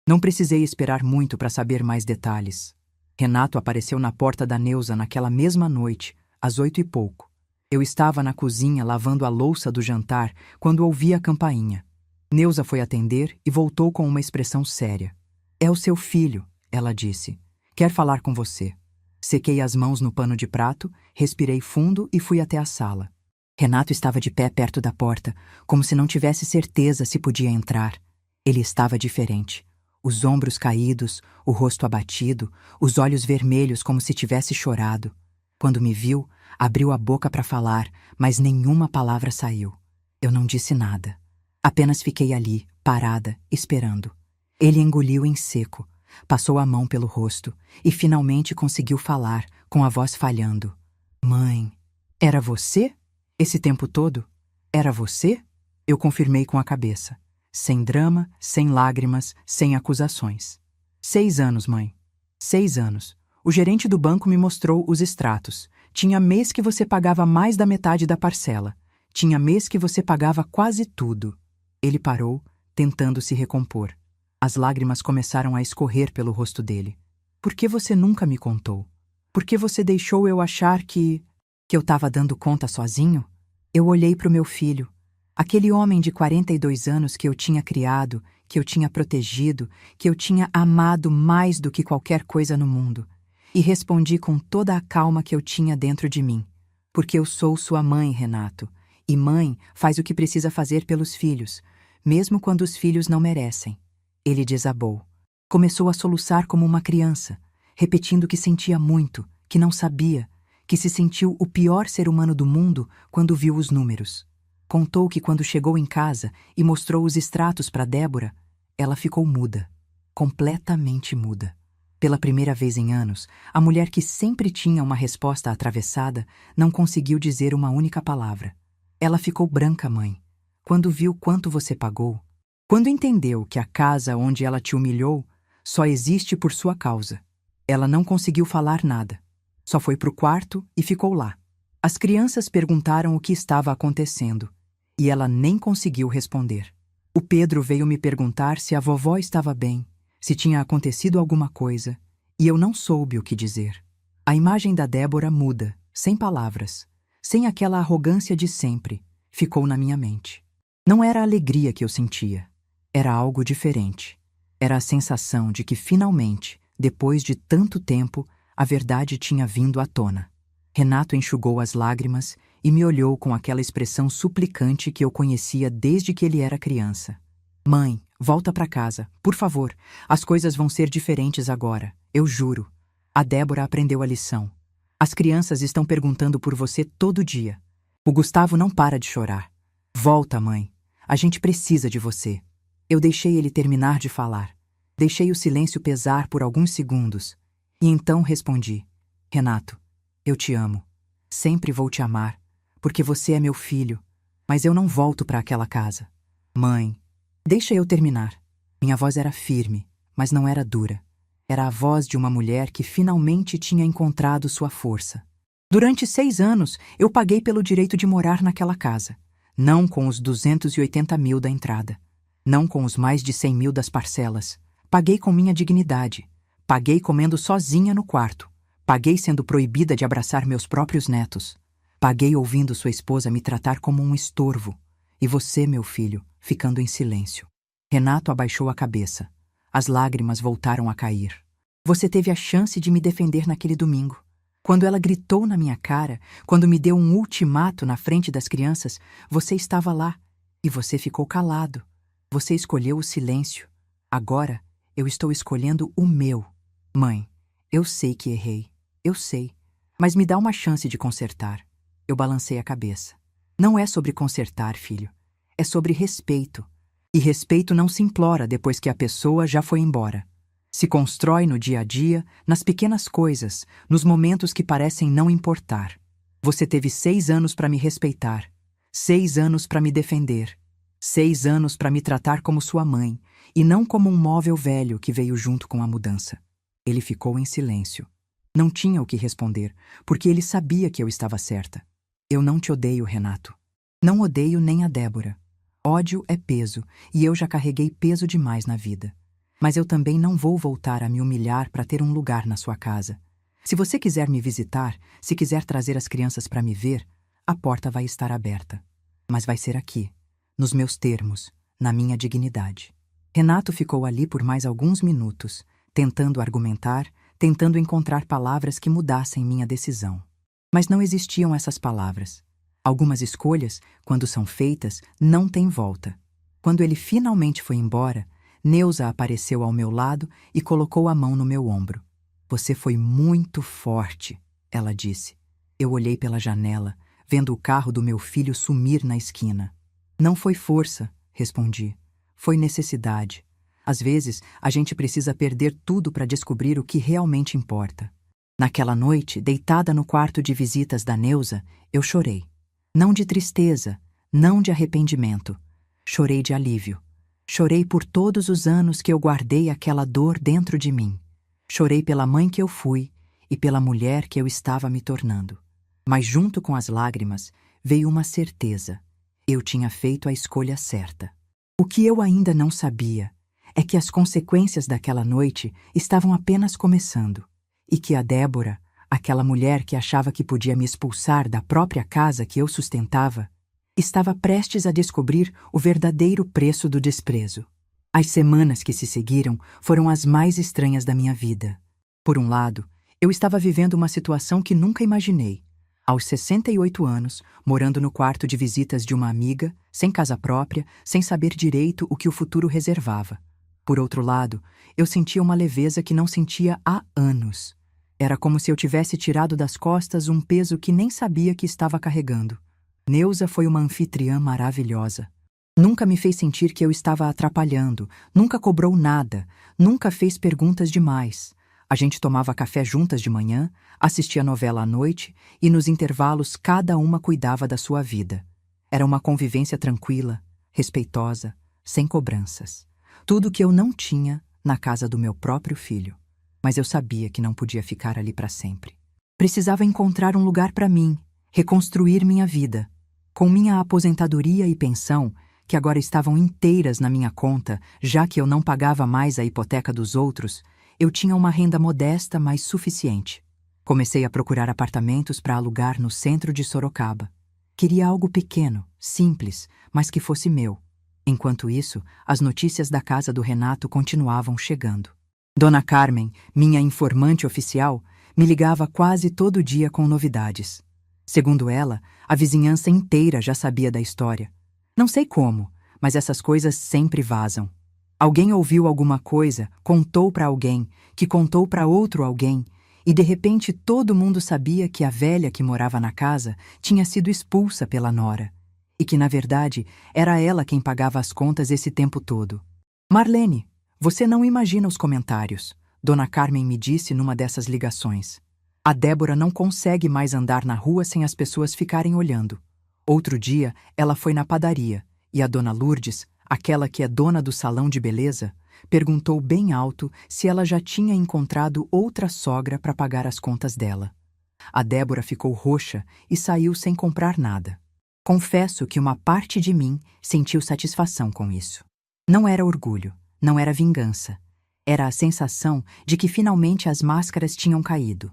Não precisei esperar muito para saber mais detalhes. Renato apareceu na porta da Neuza naquela mesma noite, às 8 e pouco. Eu estava na cozinha lavando a louça do jantar quando ouvi a campainha. Neuza foi atender e voltou com uma expressão séria. "É o seu filho", Ela disse. Quer falar com você. Sequei as mãos no pano de prato, respirei fundo e fui até a sala. Renato estava de pé perto da porta, como se não tivesse certeza se podia entrar. Ele estava diferente. Os ombros caídos, o rosto abatido, os olhos vermelhos como se tivesse chorado. Quando me viu, abriu a boca para falar, mas nenhuma palavra saiu. Eu não disse nada. Apenas fiquei ali, parada, esperando. Ele engoliu em seco, passou a mão pelo rosto e finalmente conseguiu falar, com a voz falhando. Mãe, era você? Esse tempo todo? Era você? Eu confirmei com a cabeça. Sem drama, sem lágrimas, sem acusações. 6 anos, mãe. 6 anos. O gerente do banco me mostrou os extratos. Tinha mês que você pagava mais da metade da parcela. Tinha mês que você pagava quase tudo. Ele parou, tentando se recompor. As lágrimas começaram a escorrer pelo rosto dele. Por que você nunca me contou? Por que você deixou eu achar que eu estava dando conta sozinho? Eu olhei para o meu filho. Aquele homem de 42 anos que eu tinha criado, que eu tinha protegido, que eu tinha amado mais do que qualquer coisa no mundo. E respondi com toda a calma que eu tinha dentro de mim. Porque eu sou sua mãe, Renato. E mãe faz o que precisa fazer pelos filhos, mesmo quando os filhos não merecem. Ele desabou. Começou a soluçar como uma criança, repetindo que sentia muito, que não sabia, que se sentiu o pior ser humano do mundo quando viu os números. Contou que quando chegou em casa e mostrou os extratos para Débora, ela ficou muda, completamente muda. Pela primeira vez em anos, a mulher que sempre tinha uma resposta atravessada não conseguiu dizer uma única palavra. Ela ficou branca, mãe. Quando viu quanto você pagou, quando entendeu que a casa onde ela te humilhou só existe por sua causa. Ela não conseguiu falar nada. Só foi pro quarto e ficou lá. As crianças perguntaram o que estava acontecendo. E ela nem conseguiu responder. O Pedro veio me perguntar se a vovó estava bem, se tinha acontecido alguma coisa, e eu não soube o que dizer. A imagem da Débora muda, sem palavras, sem aquela arrogância de sempre, ficou na minha mente. Não era a alegria que eu sentia, era algo diferente. Era a sensação de que finalmente, depois de tanto tempo, a verdade tinha vindo à tona. Renato enxugou as lágrimas e me olhou com aquela expressão suplicante que eu conhecia desde que ele era criança. Mãe, volta para casa, por favor. As coisas vão ser diferentes agora, eu juro. A Débora aprendeu a lição. As crianças estão perguntando por você todo dia. O Gustavo não para de chorar. Volta, mãe. A gente precisa de você. Eu deixei ele terminar de falar. Deixei o silêncio pesar por alguns segundos. E então respondi. Renato, eu te amo. Sempre vou te amar. Porque você é meu filho, mas eu não volto para aquela casa. Mãe, deixa eu terminar. Minha voz era firme, mas não era dura. Era a voz de uma mulher que finalmente tinha encontrado sua força. Durante 6 anos, eu paguei pelo direito de morar naquela casa. Não com os 280 mil da entrada. Não com os mais de 100 mil das parcelas. Paguei com minha dignidade. Paguei comendo sozinha no quarto. Paguei sendo proibida de abraçar meus próprios netos. Paguei ouvindo sua esposa me tratar como um estorvo. E você, meu filho, ficando em silêncio. Renato abaixou a cabeça. As lágrimas voltaram a cair. Você teve a chance de me defender naquele domingo. Quando ela gritou na minha cara, quando me deu um ultimato na frente das crianças, você estava lá. E você ficou calado. Você escolheu o silêncio. Agora, eu estou escolhendo o meu. Mãe, eu sei que errei. Eu sei. Mas me dá uma chance de consertar. Eu balancei a cabeça. Não é sobre consertar, filho. É sobre respeito. E respeito não se implora depois que a pessoa já foi embora. Se constrói no dia a dia, nas pequenas coisas, nos momentos que parecem não importar. Você teve 6 anos para me respeitar. 6 anos para me defender. 6 anos para me tratar como sua mãe, e não como um móvel velho que veio junto com a mudança. Ele ficou em silêncio. Não tinha o que responder, porque ele sabia que eu estava certa. Eu não te odeio, Renato. Não odeio nem a Débora. Ódio é peso, e eu já carreguei peso demais na vida. Mas eu também não vou voltar a me humilhar para ter um lugar na sua casa. Se você quiser me visitar, se quiser trazer as crianças para me ver, a porta vai estar aberta. Mas vai ser aqui, nos meus termos, na minha dignidade. Renato ficou ali por mais alguns minutos, tentando argumentar, tentando encontrar palavras que mudassem minha decisão. Mas não existiam essas palavras. Algumas escolhas, quando são feitas, não têm volta. Quando ele finalmente foi embora, Neuza apareceu ao meu lado e colocou a mão no meu ombro. Você foi muito forte, ela disse. Eu olhei pela janela, vendo o carro do meu filho sumir na esquina. Não foi força, respondi. Foi necessidade. Às vezes, a gente precisa perder tudo para descobrir o que realmente importa. Naquela noite, deitada no quarto de visitas da Neuza, eu chorei. Não de tristeza, não de arrependimento. Chorei de alívio. Chorei por todos os anos que eu guardei aquela dor dentro de mim. Chorei pela mãe que eu fui e pela mulher que eu estava me tornando. Mas junto com as lágrimas veio uma certeza. Eu tinha feito a escolha certa. O que eu ainda não sabia é que as consequências daquela noite estavam apenas começando e que a Débora, aquela mulher que achava que podia me expulsar da própria casa que eu sustentava, estava prestes a descobrir o verdadeiro preço do desprezo. As semanas que se seguiram foram as mais estranhas da minha vida. Por um lado, eu estava vivendo uma situação que nunca imaginei. Aos 68 anos, morando no quarto de visitas de uma amiga, sem casa própria, sem saber direito o que o futuro reservava. Por outro lado, eu sentia uma leveza que não sentia há anos. Era como se eu tivesse tirado das costas um peso que nem sabia que estava carregando. Neuza foi uma anfitriã maravilhosa. Nunca me fez sentir que eu estava atrapalhando, nunca cobrou nada, nunca fez perguntas demais. A gente tomava café juntas de manhã, assistia novela à noite e nos intervalos cada uma cuidava da sua vida. Era uma convivência tranquila, respeitosa, sem cobranças. Tudo que eu não tinha na casa do meu próprio filho. Mas eu sabia que não podia ficar ali para sempre. Precisava encontrar um lugar para mim, reconstruir minha vida. Com minha aposentadoria e pensão, que agora estavam inteiras na minha conta, já que eu não pagava mais a hipoteca dos outros, eu tinha uma renda modesta, mas suficiente. Comecei a procurar apartamentos para alugar no centro de Sorocaba. Queria algo pequeno, simples, mas que fosse meu. Enquanto isso, as notícias da casa do Renato continuavam chegando. Dona Carmen, minha informante oficial, me ligava quase todo dia com novidades. Segundo ela, a vizinhança inteira já sabia da história. Não sei como, mas essas coisas sempre vazam. Alguém ouviu alguma coisa, contou para alguém, que contou para outro alguém, e de repente todo mundo sabia que a velha que morava na casa tinha sido expulsa pela nora, e que, na verdade, era ela quem pagava as contas esse tempo todo. Marlene, você não imagina os comentários, Dona Carmen me disse numa dessas ligações. A Débora não consegue mais andar na rua sem as pessoas ficarem olhando. Outro dia, ela foi na padaria, e a Dona Lourdes, aquela que é dona do salão de beleza, perguntou bem alto se ela já tinha encontrado outra sogra para pagar as contas dela. A Débora ficou roxa e saiu sem comprar nada. Confesso que uma parte de mim sentiu satisfação com isso. Não era orgulho, não era vingança. Era a sensação de que finalmente as máscaras tinham caído.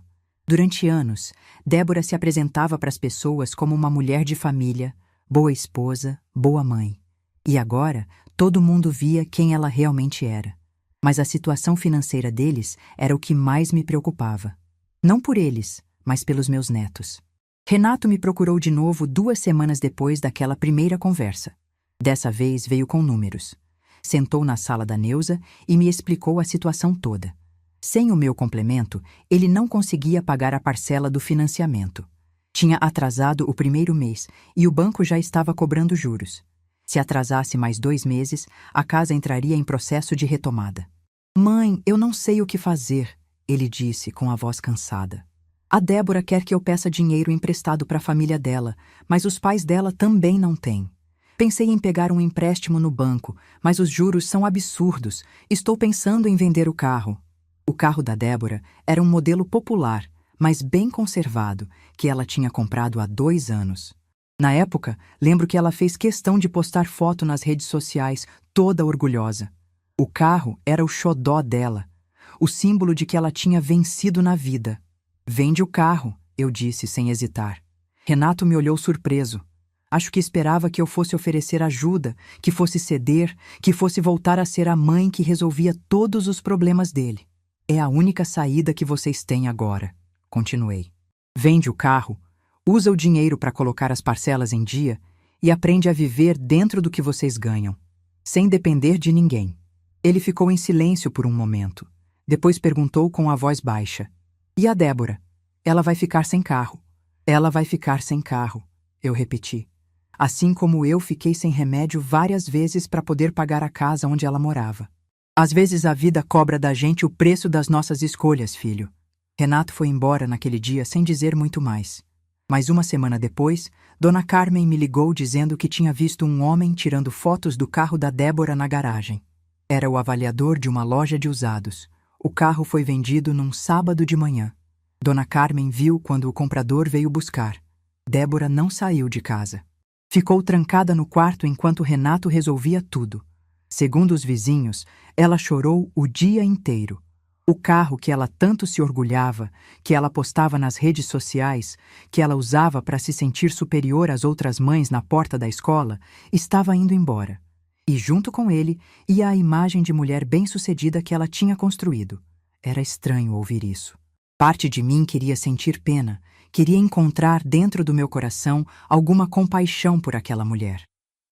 Durante anos, Débora se apresentava para as pessoas como uma mulher de família, boa esposa, boa mãe. E agora, todo mundo via quem ela realmente era. Mas a situação financeira deles era o que mais me preocupava. Não por eles, mas pelos meus netos. Renato me procurou de novo 2 semanas depois daquela primeira conversa. Dessa vez veio com números. Sentou na sala da Neuza e me explicou a situação toda. Sem o meu complemento, ele não conseguia pagar a parcela do financiamento. Tinha atrasado o primeiro mês e o banco já estava cobrando juros. Se atrasasse mais 2 meses, a casa entraria em processo de retomada. Mãe, eu não sei o que fazer, ele disse com a voz cansada. A Débora quer que eu peça dinheiro emprestado para a família dela, mas os pais dela também não têm. Pensei em pegar um empréstimo no banco, mas os juros são absurdos. Estou pensando em vender o carro. O carro da Débora era um modelo popular, mas bem conservado, que ela tinha comprado há 2 anos. Na época, lembro que ela fez questão de postar foto nas redes sociais, toda orgulhosa. O carro era o xodó dela, o símbolo de que ela tinha vencido na vida. Vende o carro, eu disse sem hesitar. Renato me olhou surpreso. Acho que esperava que eu fosse oferecer ajuda, que fosse ceder, que fosse voltar a ser a mãe que resolvia todos os problemas dele. É a única saída que vocês têm agora, continuei. Vende o carro, usa o dinheiro para colocar as parcelas em dia e aprende a viver dentro do que vocês ganham, sem depender de ninguém. Ele ficou em silêncio por um momento. Depois perguntou com a voz baixa: E a Débora? Ela vai ficar sem carro. Ela vai ficar sem carro, eu repeti. Assim como eu fiquei sem remédio várias vezes para poder pagar a casa onde ela morava. Às vezes a vida cobra da gente o preço das nossas escolhas, filho. Renato foi embora naquele dia sem dizer muito mais. Mas uma semana depois, Dona Carmen me ligou dizendo que tinha visto um homem tirando fotos do carro da Débora na garagem. Era o avaliador de uma loja de usados. O carro foi vendido num sábado de manhã. Dona Carmen viu quando o comprador veio buscar. Débora não saiu de casa. Ficou trancada no quarto enquanto Renato resolvia tudo. Segundo os vizinhos, ela chorou o dia inteiro. O carro que ela tanto se orgulhava, que ela postava nas redes sociais, que ela usava para se sentir superior às outras mães na porta da escola, estava indo embora. E junto com ele ia a imagem de mulher bem-sucedida que ela tinha construído. Era estranho ouvir isso. Parte de mim queria sentir pena, queria encontrar dentro do meu coração alguma compaixão por aquela mulher.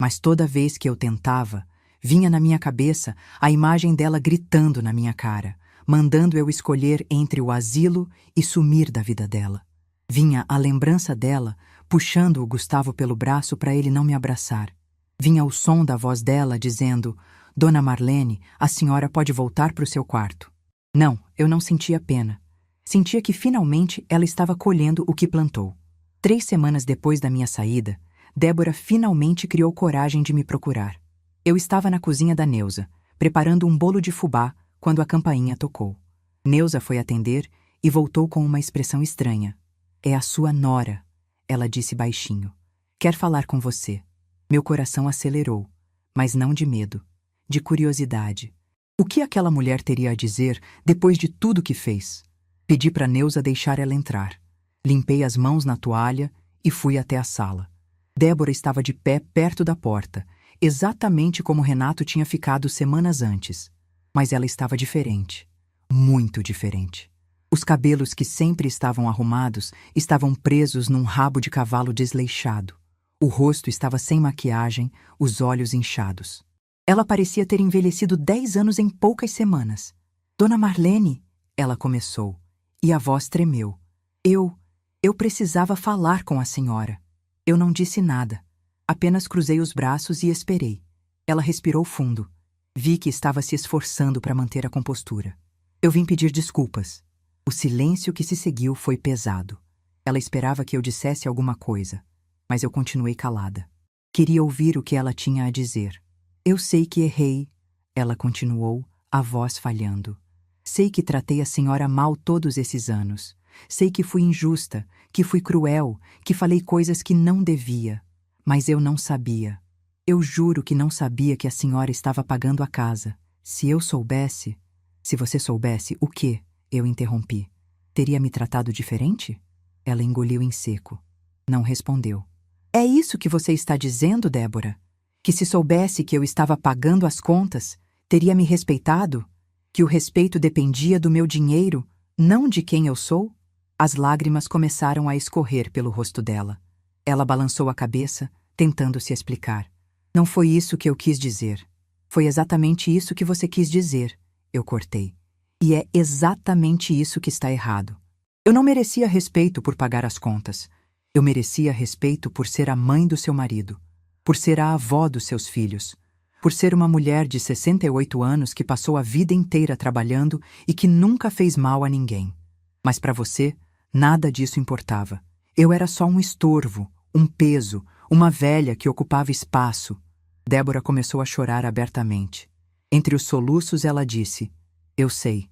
Mas toda vez que eu tentava, vinha na minha cabeça a imagem dela gritando na minha cara, mandando eu escolher entre o asilo e sumir da vida dela. Vinha a lembrança dela, puxando o Gustavo pelo braço para ele não me abraçar. Vinha o som da voz dela dizendo: Dona Marlene, a senhora pode voltar para o seu quarto. Não, eu não sentia pena. Sentia que finalmente ela estava colhendo o que plantou. 3 semanas depois da minha saída, Débora finalmente criou coragem de me procurar. Eu estava na cozinha da Neuza, preparando um bolo de fubá, quando a campainha tocou. Neuza foi atender e voltou com uma expressão estranha. É a sua nora, ela disse baixinho. Quer falar com você. Meu coração acelerou, mas não de medo, de curiosidade. O que aquela mulher teria a dizer depois de tudo que fez? Pedi para Neuza deixar ela entrar. Limpei as mãos na toalha e fui até a sala. Débora estava de pé perto da porta, exatamente como Renato tinha ficado semanas antes. Mas ela estava diferente, muito diferente. Os cabelos que sempre estavam arrumados estavam presos num rabo de cavalo desleixado. O rosto estava sem maquiagem, os olhos inchados. Ela parecia ter envelhecido 10 anos em poucas semanas. Dona Marlene, ela começou, e a voz tremeu. Eu precisava falar com a senhora. Eu não disse nada. Apenas cruzei os braços e esperei. Ela respirou fundo. Vi que estava se esforçando para manter a compostura. Eu vim pedir desculpas. O silêncio que se seguiu foi pesado. Ela esperava que eu dissesse alguma coisa, mas eu continuei calada. Queria ouvir o que ela tinha a dizer. Eu sei que errei, ela continuou, a voz falhando. Sei que tratei a senhora mal todos esses anos. Sei que fui injusta, que fui cruel, que falei coisas que não devia. Mas eu não sabia. Eu juro que não sabia que a senhora estava pagando a casa. Se eu soubesse... Se você soubesse o quê? Eu interrompi. Teria me tratado diferente? Ela engoliu em seco. Não respondeu. É isso que você está dizendo, Débora? Que se soubesse que eu estava pagando as contas, teria me respeitado? Que o respeito dependia do meu dinheiro, não de quem eu sou? As lágrimas começaram a escorrer pelo rosto dela. Ela balançou a cabeça, tentando se explicar. Não foi isso que eu quis dizer. Foi exatamente isso que você quis dizer, eu cortei. E é exatamente isso que está errado. Eu não merecia respeito por pagar as contas. Eu merecia respeito por ser a mãe do seu marido, por ser a avó dos seus filhos, por ser uma mulher de 68 anos que passou a vida inteira trabalhando e que nunca fez mal a ninguém. Mas para você, nada disso importava. Eu era só um estorvo, um peso, uma velha que ocupava espaço. Débora começou a chorar abertamente. Entre os soluços ela disse: eu sei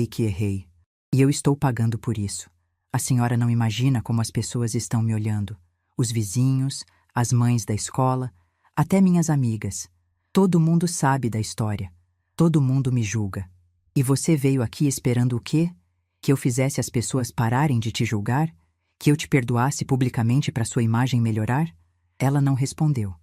que errei. E eu estou pagando por isso. A senhora não imagina como as pessoas estão me olhando. Os vizinhos, as mães da escola, até minhas amigas. Todo mundo sabe da história. Todo mundo me julga. E você veio aqui esperando o quê? Que eu fizesse as pessoas pararem de te julgar? Que eu te perdoasse publicamente para sua imagem melhorar? Ela não respondeu.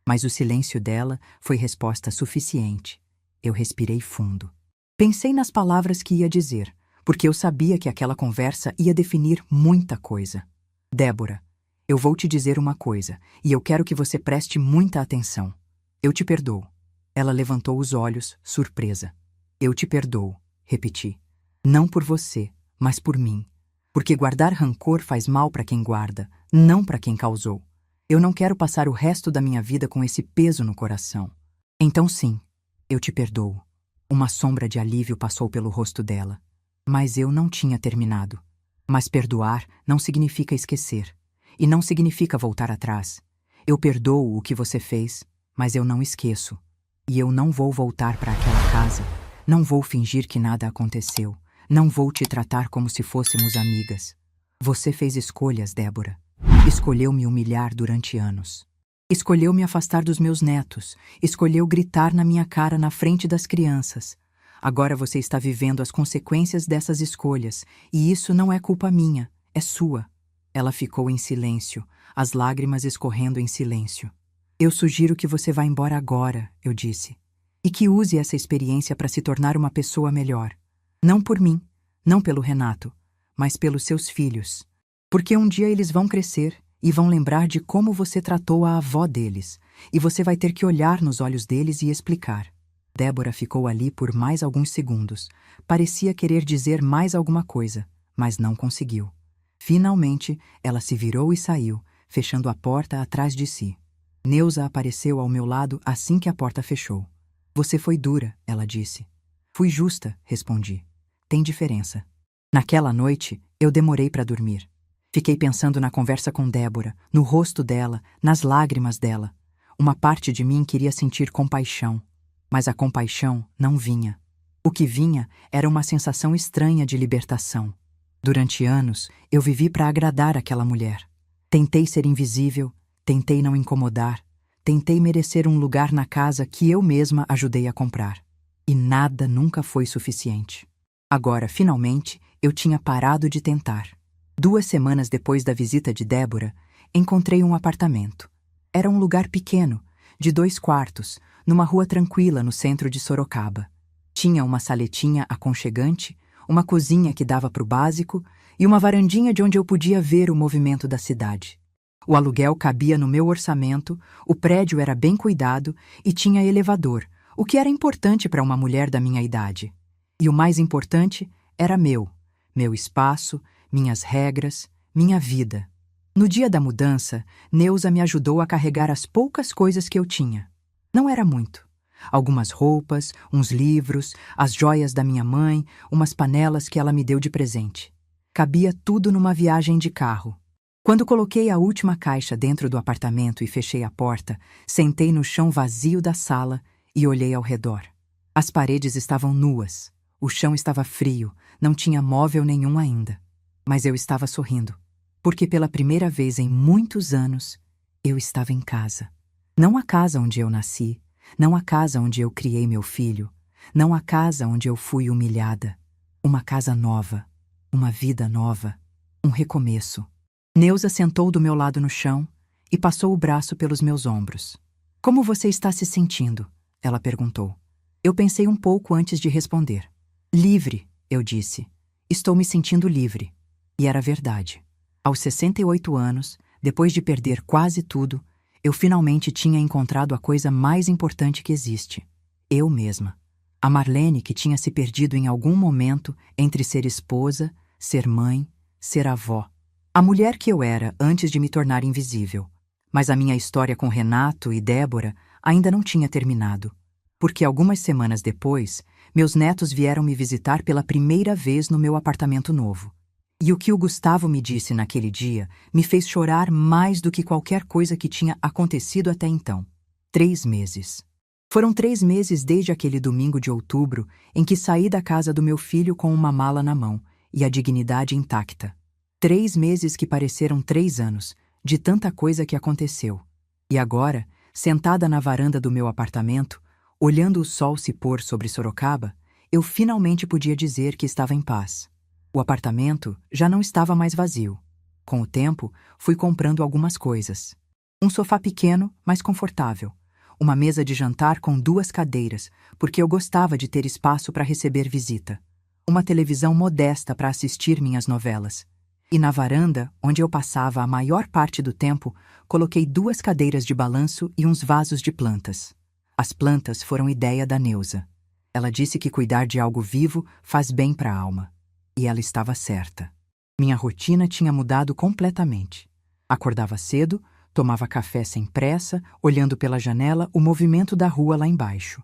Mas o silêncio dela foi resposta suficiente. Eu respirei fundo. Pensei nas palavras que ia dizer, porque eu sabia que aquela conversa ia definir muita coisa. Débora, eu vou te dizer uma coisa, e eu quero que você preste muita atenção. Eu te perdoo. Ela levantou os olhos, surpresa. Eu te perdoo, repeti. Não por você, mas por mim. Porque guardar rancor faz mal para quem guarda, não para quem causou. Eu não quero passar o resto da minha vida com esse peso no coração. Então sim, eu te perdoo. Uma sombra de alívio passou pelo rosto dela. Mas eu não tinha terminado. Mas perdoar não significa esquecer. E não significa voltar atrás. Eu perdoo o que você fez, mas eu não esqueço. E eu não vou voltar para aquela casa. Não vou fingir que nada aconteceu. Não vou te tratar como se fôssemos amigas. Você fez escolhas, Débora. Escolheu me humilhar durante anos. Escolheu me afastar dos meus netos. Escolheu gritar na minha cara na frente das crianças. Agora você está vivendo as consequências dessas escolhas, e isso não é culpa minha, é sua. Ela ficou em silêncio, as lágrimas escorrendo em silêncio. Eu sugiro que você vá embora agora, eu disse, e que use essa experiência para se tornar uma pessoa melhor. Não por mim, não pelo Renato, mas pelos seus filhos. Porque um dia eles vão crescer e vão lembrar de como você tratou a avó deles, e você vai ter que olhar nos olhos deles e explicar. Débora ficou ali por mais alguns segundos. Parecia querer dizer mais alguma coisa, mas não conseguiu. Finalmente, ela se virou e saiu, fechando a porta atrás de si. Neuza apareceu ao meu lado assim que a porta fechou. Você foi dura, ela disse. Fui justa, respondi. Tem diferença. Naquela noite, eu demorei para dormir. Fiquei pensando na conversa com Débora, no rosto dela, nas lágrimas dela. Uma parte de mim queria sentir compaixão, mas a compaixão não vinha. O que vinha era uma sensação estranha de libertação. Durante anos, eu vivi para agradar aquela mulher. Tentei ser invisível, tentei não incomodar, tentei merecer um lugar na casa que eu mesma ajudei a comprar. E nada nunca foi suficiente. Agora, finalmente, eu tinha parado de tentar. 2 semanas depois da visita de Débora, encontrei um apartamento. Era um lugar pequeno, de 2 quartos, numa rua tranquila no centro de Sorocaba. Tinha uma saletinha aconchegante, uma cozinha que dava para o básico e uma varandinha de onde eu podia ver o movimento da cidade. O aluguel cabia no meu orçamento, o prédio era bem cuidado e tinha elevador, o que era importante para uma mulher da minha idade. E o mais importante era meu espaço, minhas regras, minha vida. No dia da mudança, Neuza me ajudou a carregar as poucas coisas que eu tinha. Não era muito. Algumas roupas, uns livros, as joias da minha mãe, umas panelas que ela me deu de presente. Cabia tudo numa viagem de carro. Quando coloquei a última caixa dentro do apartamento e fechei a porta, sentei no chão vazio da sala e olhei ao redor. As paredes estavam nuas. O chão estava frio, não tinha móvel nenhum ainda. Mas eu estava sorrindo, porque pela primeira vez em muitos anos, eu estava em casa. Não a casa onde eu nasci, não a casa onde eu criei meu filho, não a casa onde eu fui humilhada. Uma casa nova, uma vida nova, um recomeço. Neuza sentou do meu lado no chão e passou o braço pelos meus ombros. Como você está se sentindo? Ela perguntou. Eu pensei um pouco antes de responder. Livre, eu disse. Estou me sentindo livre. E era verdade. Aos 68 anos, depois de perder quase tudo, eu finalmente tinha encontrado a coisa mais importante que existe. Eu mesma. A Marlene que tinha se perdido em algum momento entre ser esposa, ser mãe, ser avó. A mulher que eu era antes de me tornar invisível. Mas a minha história com Renato e Débora ainda não tinha terminado. Porque algumas semanas depois, meus netos vieram me visitar pela primeira vez no meu apartamento novo. E o que o Gustavo me disse naquele dia me fez chorar mais do que qualquer coisa que tinha acontecido até então. 3 meses. Foram 3 meses desde aquele domingo de outubro em que saí da casa do meu filho com uma mala na mão e a dignidade intacta. 3 meses que pareceram 3 anos, de tanta coisa que aconteceu. E agora, sentada na varanda do meu apartamento, olhando o sol se pôr sobre Sorocaba, eu finalmente podia dizer que estava em paz. O apartamento já não estava mais vazio. Com o tempo, fui comprando algumas coisas. Um sofá pequeno, mas confortável. uma mesa de jantar com 2 cadeiras, porque eu gostava de ter espaço para receber visita. Uma televisão modesta para assistir minhas novelas. E na varanda, onde eu passava a maior parte do tempo, coloquei 2 cadeiras de balanço e uns vasos de plantas. As plantas foram ideia da Neuza. Ela disse que cuidar de algo vivo faz bem para a alma. E ela estava certa. Minha rotina tinha mudado completamente. Acordava cedo, tomava café sem pressa, olhando pela janela o movimento da rua lá embaixo.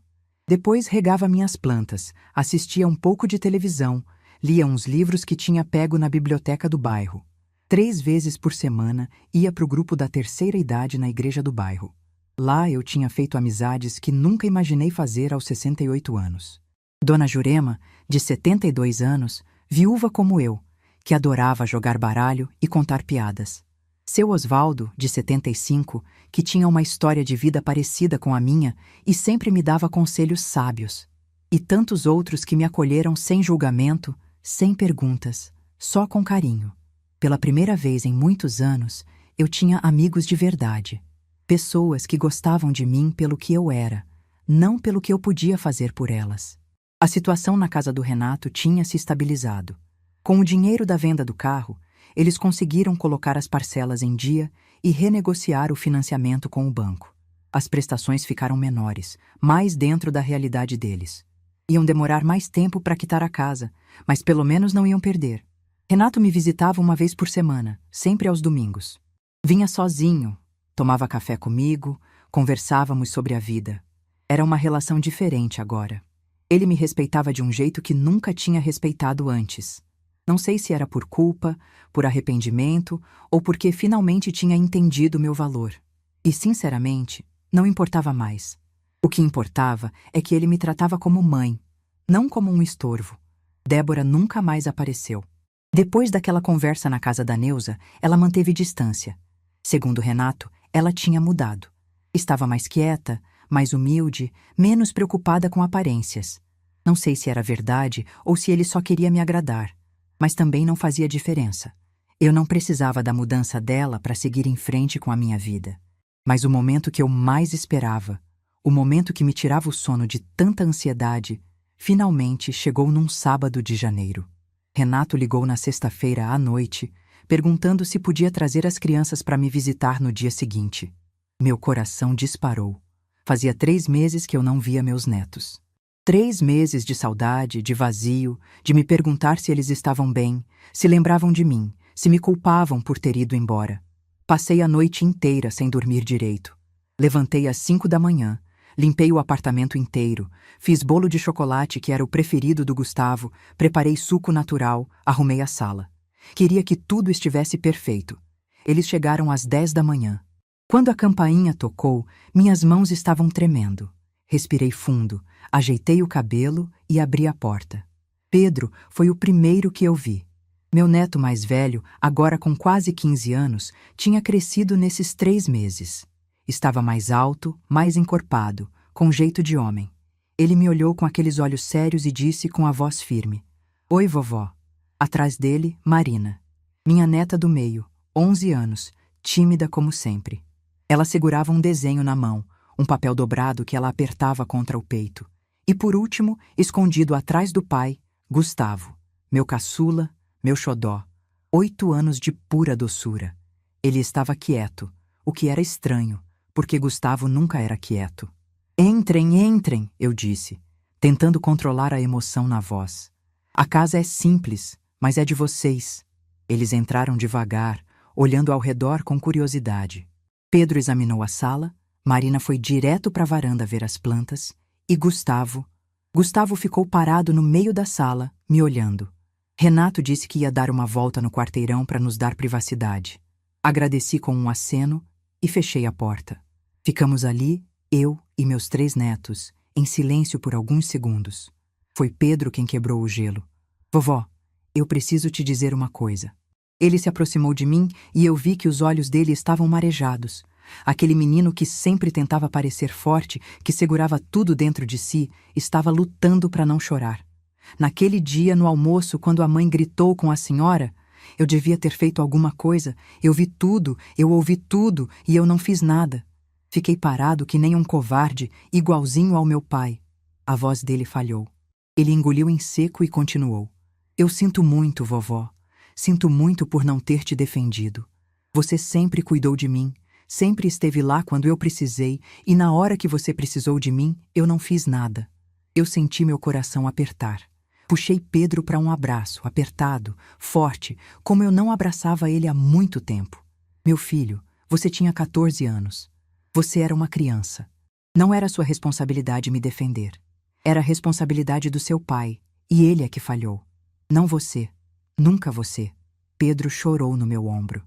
Depois regava minhas plantas, assistia um pouco de televisão, lia uns livros que tinha pego na biblioteca do bairro. 3 vezes por semana ia para o grupo da terceira idade na igreja do bairro. Lá eu tinha feito amizades que nunca imaginei fazer aos 68 anos. Dona Jurema, de 72 anos, viúva como eu, que adorava jogar baralho e contar piadas. Seu Osvaldo, de 75, que tinha uma história de vida parecida com a minha e sempre me dava conselhos sábios. E tantos outros que me acolheram sem julgamento, sem perguntas, só com carinho. Pela primeira vez em muitos anos, eu tinha amigos de verdade. Pessoas que gostavam de mim pelo que eu era, não pelo que eu podia fazer por elas. A situação na casa do Renato tinha se estabilizado. Com o dinheiro da venda do carro, eles conseguiram colocar as parcelas em dia e renegociar o financiamento com o banco. As prestações ficaram menores, mais dentro da realidade deles. Iam demorar mais tempo para quitar a casa, mas pelo menos não iam perder. Renato me visitava uma vez por semana, sempre aos domingos. Vinha sozinho, tomava café comigo, conversávamos sobre a vida. Era uma relação diferente agora. Ele me respeitava de um jeito que nunca tinha respeitado antes. Não sei se era por culpa, por arrependimento ou porque finalmente tinha entendido meu valor. E, sinceramente, não importava mais. O que importava é que ele me tratava como mãe, não como um estorvo. Débora nunca mais apareceu. Depois daquela conversa na casa da Neuza, ela manteve distância. Segundo Renato, ela tinha mudado. Estava mais quieta, mais humilde, menos preocupada com aparências. Não sei se era verdade ou se ele só queria me agradar. Mas também não fazia diferença. Eu não precisava da mudança dela para seguir em frente com a minha vida. Mas o momento que eu mais esperava, o momento que me tirava o sono de tanta ansiedade, finalmente chegou num sábado de janeiro. Renato ligou na sexta-feira à noite, perguntando se podia trazer as crianças para me visitar no dia seguinte. Meu coração disparou. Fazia 3 meses que eu não via meus netos. 3 meses de saudade, de vazio, de me perguntar se eles estavam bem, se lembravam de mim, se me culpavam por ter ido embora. Passei a noite inteira sem dormir direito. Levantei às 5 da manhã, limpei o apartamento inteiro, fiz bolo de chocolate que era o preferido do Gustavo, preparei suco natural, arrumei a sala. Queria que tudo estivesse perfeito. Eles chegaram às 10 da manhã. Quando a campainha tocou, minhas mãos estavam tremendo. Respirei fundo, ajeitei o cabelo e abri a porta. Pedro foi o primeiro que eu vi. Meu neto mais velho, agora com quase 15 anos, tinha crescido nesses 3 meses. Estava mais alto, mais encorpado, com jeito de homem. Ele me olhou com aqueles olhos sérios e disse com a voz firme: "Oi, vovó." Atrás dele, Marina. Minha neta do meio, 11 anos, tímida como sempre. Ela segurava um desenho na mão, um papel dobrado que ela apertava contra o peito. E por último, escondido atrás do pai, Gustavo, meu caçula, meu xodó. 8 anos de pura doçura. Ele estava quieto, o que era estranho, porque Gustavo nunca era quieto. "Entrem, entrem", eu disse, tentando controlar a emoção na voz. "A casa é simples, mas é de vocês." Eles entraram devagar, olhando ao redor com curiosidade. Pedro examinou a sala, Marina foi direto para a varanda ver as plantas, e Gustavo ficou parado no meio da sala, me olhando. Renato disse que ia dar uma volta no quarteirão para nos dar privacidade. Agradeci com um aceno e fechei a porta. Ficamos ali, eu e meus 3 netos, em silêncio por alguns segundos. Foi Pedro quem quebrou o gelo. "Vovó, eu preciso te dizer uma coisa." Ele se aproximou de mim e eu vi que os olhos dele estavam marejados. Aquele menino que sempre tentava parecer forte, que segurava tudo dentro de si, estava lutando para não chorar. Naquele dia, no almoço, quando a mãe gritou com a senhora, eu devia ter feito alguma coisa. Eu vi tudo, eu ouvi tudo e eu não fiz nada. Fiquei parado que nem um covarde, igualzinho ao meu pai. A voz dele falhou. Ele engoliu em seco e continuou. Eu sinto muito, vovó. Sinto muito por não ter te defendido. Você sempre cuidou de mim, sempre esteve lá quando eu precisei, e na hora que você precisou de mim, eu não fiz nada. Eu senti meu coração apertar. Puxei Pedro para um abraço, apertado, forte, como eu não abraçava ele há muito tempo. Meu filho, você tinha 14 anos. Você era uma criança. Não era sua responsabilidade me defender. Era a responsabilidade do seu pai, e ele é que falhou. Não você. Nunca você. Pedro chorou no meu ombro.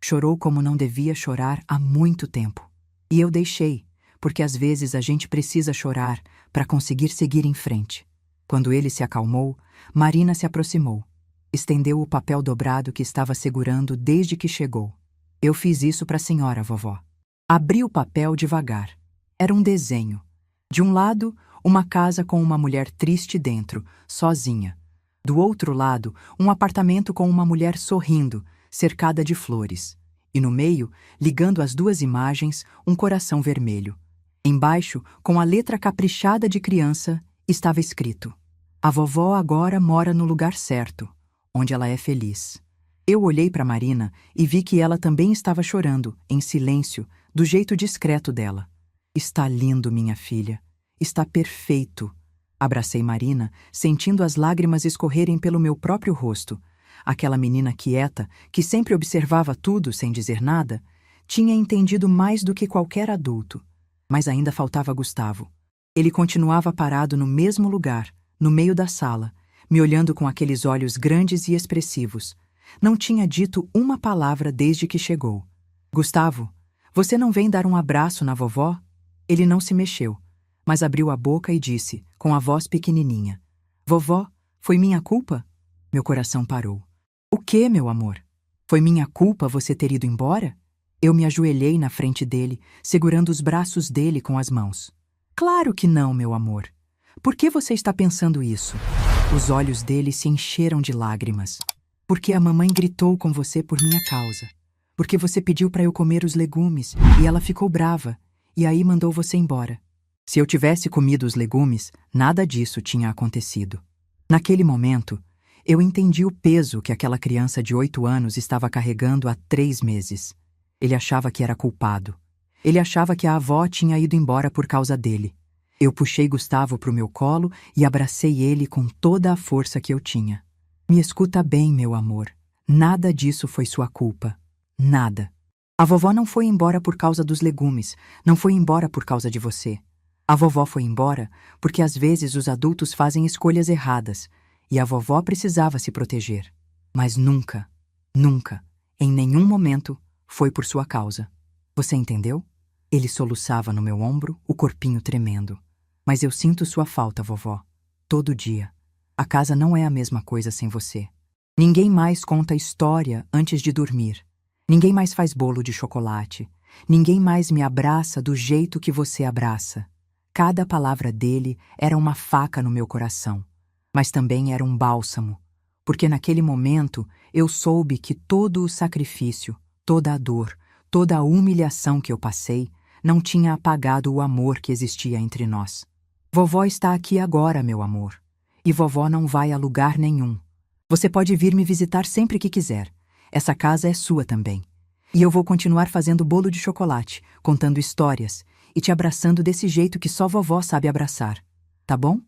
Chorou como não devia chorar há muito tempo. E eu deixei, porque às vezes a gente precisa chorar para conseguir seguir em frente. Quando ele se acalmou, Marina se aproximou. Estendeu o papel dobrado que estava segurando desde que chegou. Eu fiz isso para a senhora, vovó. Abri o papel devagar. Era um desenho. De um lado, uma casa com uma mulher triste dentro, sozinha. Do outro lado, um apartamento com uma mulher sorrindo, cercada de flores. E no meio, ligando as duas imagens, um coração vermelho. Embaixo, com a letra caprichada de criança, estava escrito: a vovó agora mora no lugar certo, onde ela é feliz. Eu olhei para Marina e vi que ela também estava chorando, em silêncio, do jeito discreto dela. Está lindo, minha filha. Está perfeito. Abracei Marina, sentindo as lágrimas escorrerem pelo meu próprio rosto. Aquela menina quieta, que sempre observava tudo sem dizer nada, tinha entendido mais do que qualquer adulto. Mas ainda faltava Gustavo. Ele continuava parado no mesmo lugar, no meio da sala, me olhando com aqueles olhos grandes e expressivos. Não tinha dito uma palavra desde que chegou. Gustavo, você não vem dar um abraço na vovó? Ele não se mexeu, mas abriu a boca e disse, com a voz pequenininha: vovó, foi minha culpa? Meu coração parou. O quê, meu amor? Foi minha culpa você ter ido embora? Eu me ajoelhei na frente dele, segurando os braços dele com as mãos. Claro que não, meu amor. Por que você está pensando isso? Os olhos dele se encheram de lágrimas. Porque a mamãe gritou com você por minha causa. Porque você pediu para eu comer os legumes e ela ficou brava, e aí mandou você embora. Se eu tivesse comido os legumes, nada disso tinha acontecido. Naquele momento, eu entendi o peso que aquela criança de 8 anos estava carregando há 3 meses. Ele achava que era culpado. Ele achava que a avó tinha ido embora por causa dele. Eu puxei Gustavo para o meu colo e abracei ele com toda a força que eu tinha. Me escuta bem, meu amor. Nada disso foi sua culpa. Nada. A vovó não foi embora por causa dos legumes, não foi embora por causa de você. A vovó foi embora porque às vezes os adultos fazem escolhas erradas e a vovó precisava se proteger. Mas nunca, nunca, em nenhum momento, foi por sua causa. Você entendeu? Ele soluçava no meu ombro, o corpinho tremendo. Mas eu sinto sua falta, vovó. Todo dia. A casa não é a mesma coisa sem você. Ninguém mais conta história antes de dormir. Ninguém mais faz bolo de chocolate. Ninguém mais me abraça do jeito que você abraça. Cada palavra dele era uma faca no meu coração, mas também era um bálsamo, porque naquele momento eu soube que todo o sacrifício, toda a dor, toda a humilhação que eu passei não tinha apagado o amor que existia entre nós. Vovó está aqui agora, meu amor, e vovó não vai a lugar nenhum. Você pode vir me visitar sempre que quiser. Essa casa é sua também. E eu vou continuar fazendo bolo de chocolate, contando histórias e te abraçando desse jeito que só vovó sabe abraçar. Tá bom?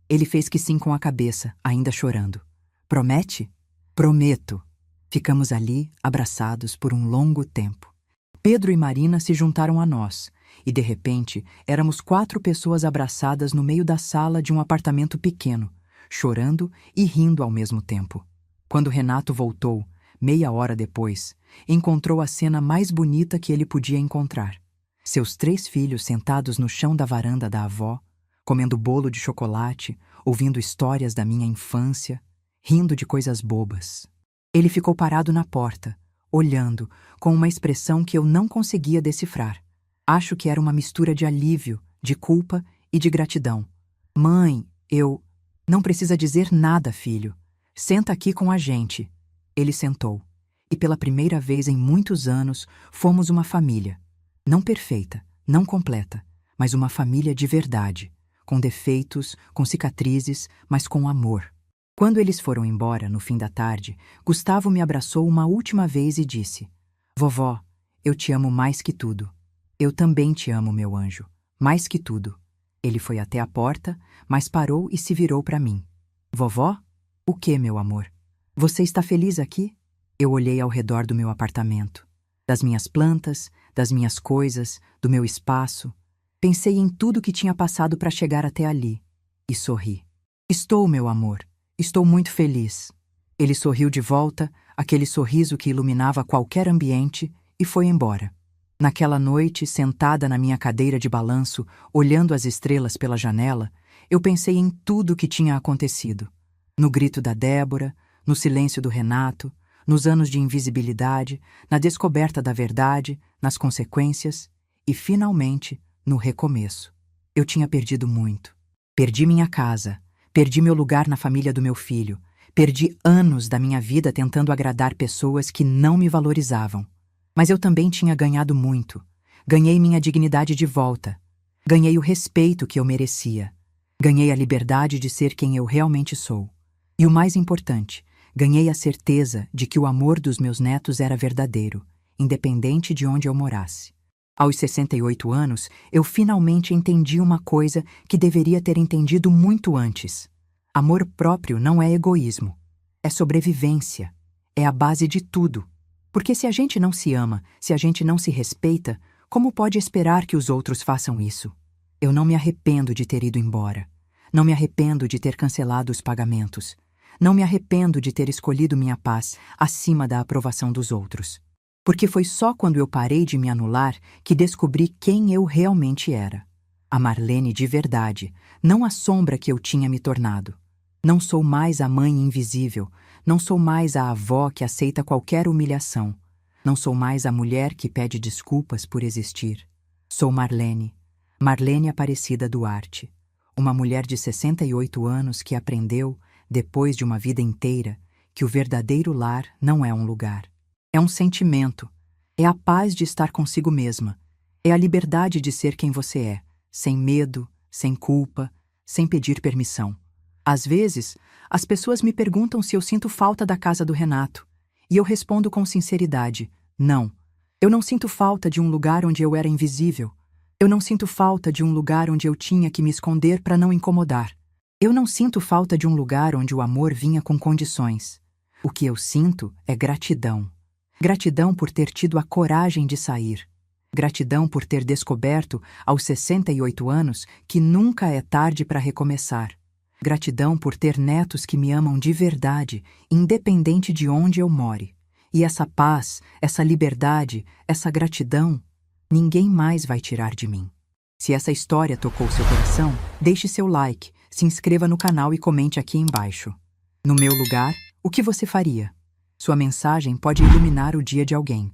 Ele fez que sim com a cabeça, ainda chorando. Promete? Prometo. Ficamos ali, abraçados por um longo tempo. Pedro e Marina se juntaram a nós, e de repente éramos 4 pessoas abraçadas no meio da sala de um apartamento pequeno, chorando e rindo ao mesmo tempo. Quando Renato voltou, meia hora depois, encontrou a cena mais bonita que ele podia encontrar. Seus 3 filhos sentados no chão da varanda da avó, comendo bolo de chocolate, ouvindo histórias da minha infância, rindo de coisas bobas. Ele ficou parado na porta, olhando, com uma expressão que eu não conseguia decifrar. Acho que era uma mistura de alívio, de culpa e de gratidão. Mãe, eu... Não precisa dizer nada, filho. Senta aqui com a gente. Ele sentou. E pela primeira vez em muitos anos, fomos uma família. Não perfeita, não completa, mas uma família de verdade, com defeitos, com cicatrizes, mas com amor. Quando eles foram embora, no fim da tarde, Gustavo me abraçou uma última vez e disse: Vovó, eu te amo mais que tudo. Eu também te amo, meu anjo, mais que tudo. Ele foi até a porta, mas parou e se virou para mim. Vovó? O que, meu amor? Você está feliz aqui? Eu olhei ao redor do meu apartamento, das minhas plantas, das minhas coisas, do meu espaço. Pensei em tudo que tinha passado para chegar até ali e sorri. Estou, meu amor, estou muito feliz. Ele sorriu de volta, aquele sorriso que iluminava qualquer ambiente, e foi embora. Naquela noite, sentada na minha cadeira de balanço, olhando as estrelas pela janela, eu pensei em tudo o que tinha acontecido. No grito da Débora, no silêncio do Renato, nos anos de invisibilidade, na descoberta da verdade, nas consequências e, finalmente, no recomeço. Eu tinha perdido muito. Perdi minha casa, perdi meu lugar na família do meu filho, perdi anos da minha vida tentando agradar pessoas que não me valorizavam. Mas eu também tinha ganhado muito. Ganhei minha dignidade de volta. Ganhei o respeito que eu merecia. Ganhei a liberdade de ser quem eu realmente sou. E o mais importante, ganhei a certeza de que o amor dos meus netos era verdadeiro, independente de onde eu morasse. Aos 68 anos, eu finalmente entendi uma coisa que deveria ter entendido muito antes. Amor próprio não é egoísmo. É sobrevivência. É a base de tudo. Porque se a gente não se ama, se a gente não se respeita, como pode esperar que os outros façam isso? Eu não me arrependo de ter ido embora. Não me arrependo de ter cancelado os pagamentos. Não me arrependo de ter escolhido minha paz acima da aprovação dos outros. Porque foi só quando eu parei de me anular que descobri quem eu realmente era. A Marlene de verdade, não a sombra que eu tinha me tornado. Não sou mais a mãe invisível, não sou mais a avó que aceita qualquer humilhação. Não sou mais a mulher que pede desculpas por existir. Sou Marlene, Marlene Aparecida Duarte, uma mulher de 68 anos que aprendeu, depois de uma vida inteira, que o verdadeiro lar não é um lugar. É um sentimento, é a paz de estar consigo mesma, é a liberdade de ser quem você é, sem medo, sem culpa, sem pedir permissão. Às vezes, as pessoas me perguntam se eu sinto falta da casa do Renato, e eu respondo com sinceridade: não. Eu não sinto falta de um lugar onde eu era invisível. Eu não sinto falta de um lugar onde eu tinha que me esconder para não incomodar. Eu não sinto falta de um lugar onde o amor vinha com condições. O que eu sinto é gratidão. Gratidão por ter tido a coragem de sair. Gratidão por ter descoberto, aos 68 anos, que nunca é tarde para recomeçar. Gratidão por ter netos que me amam de verdade, independente de onde eu more. E essa paz, essa liberdade, essa gratidão, ninguém mais vai tirar de mim. Se essa história tocou seu coração, deixe seu like, se inscreva no canal e comente aqui embaixo. No meu lugar, o que você faria? Sua mensagem pode iluminar o dia de alguém.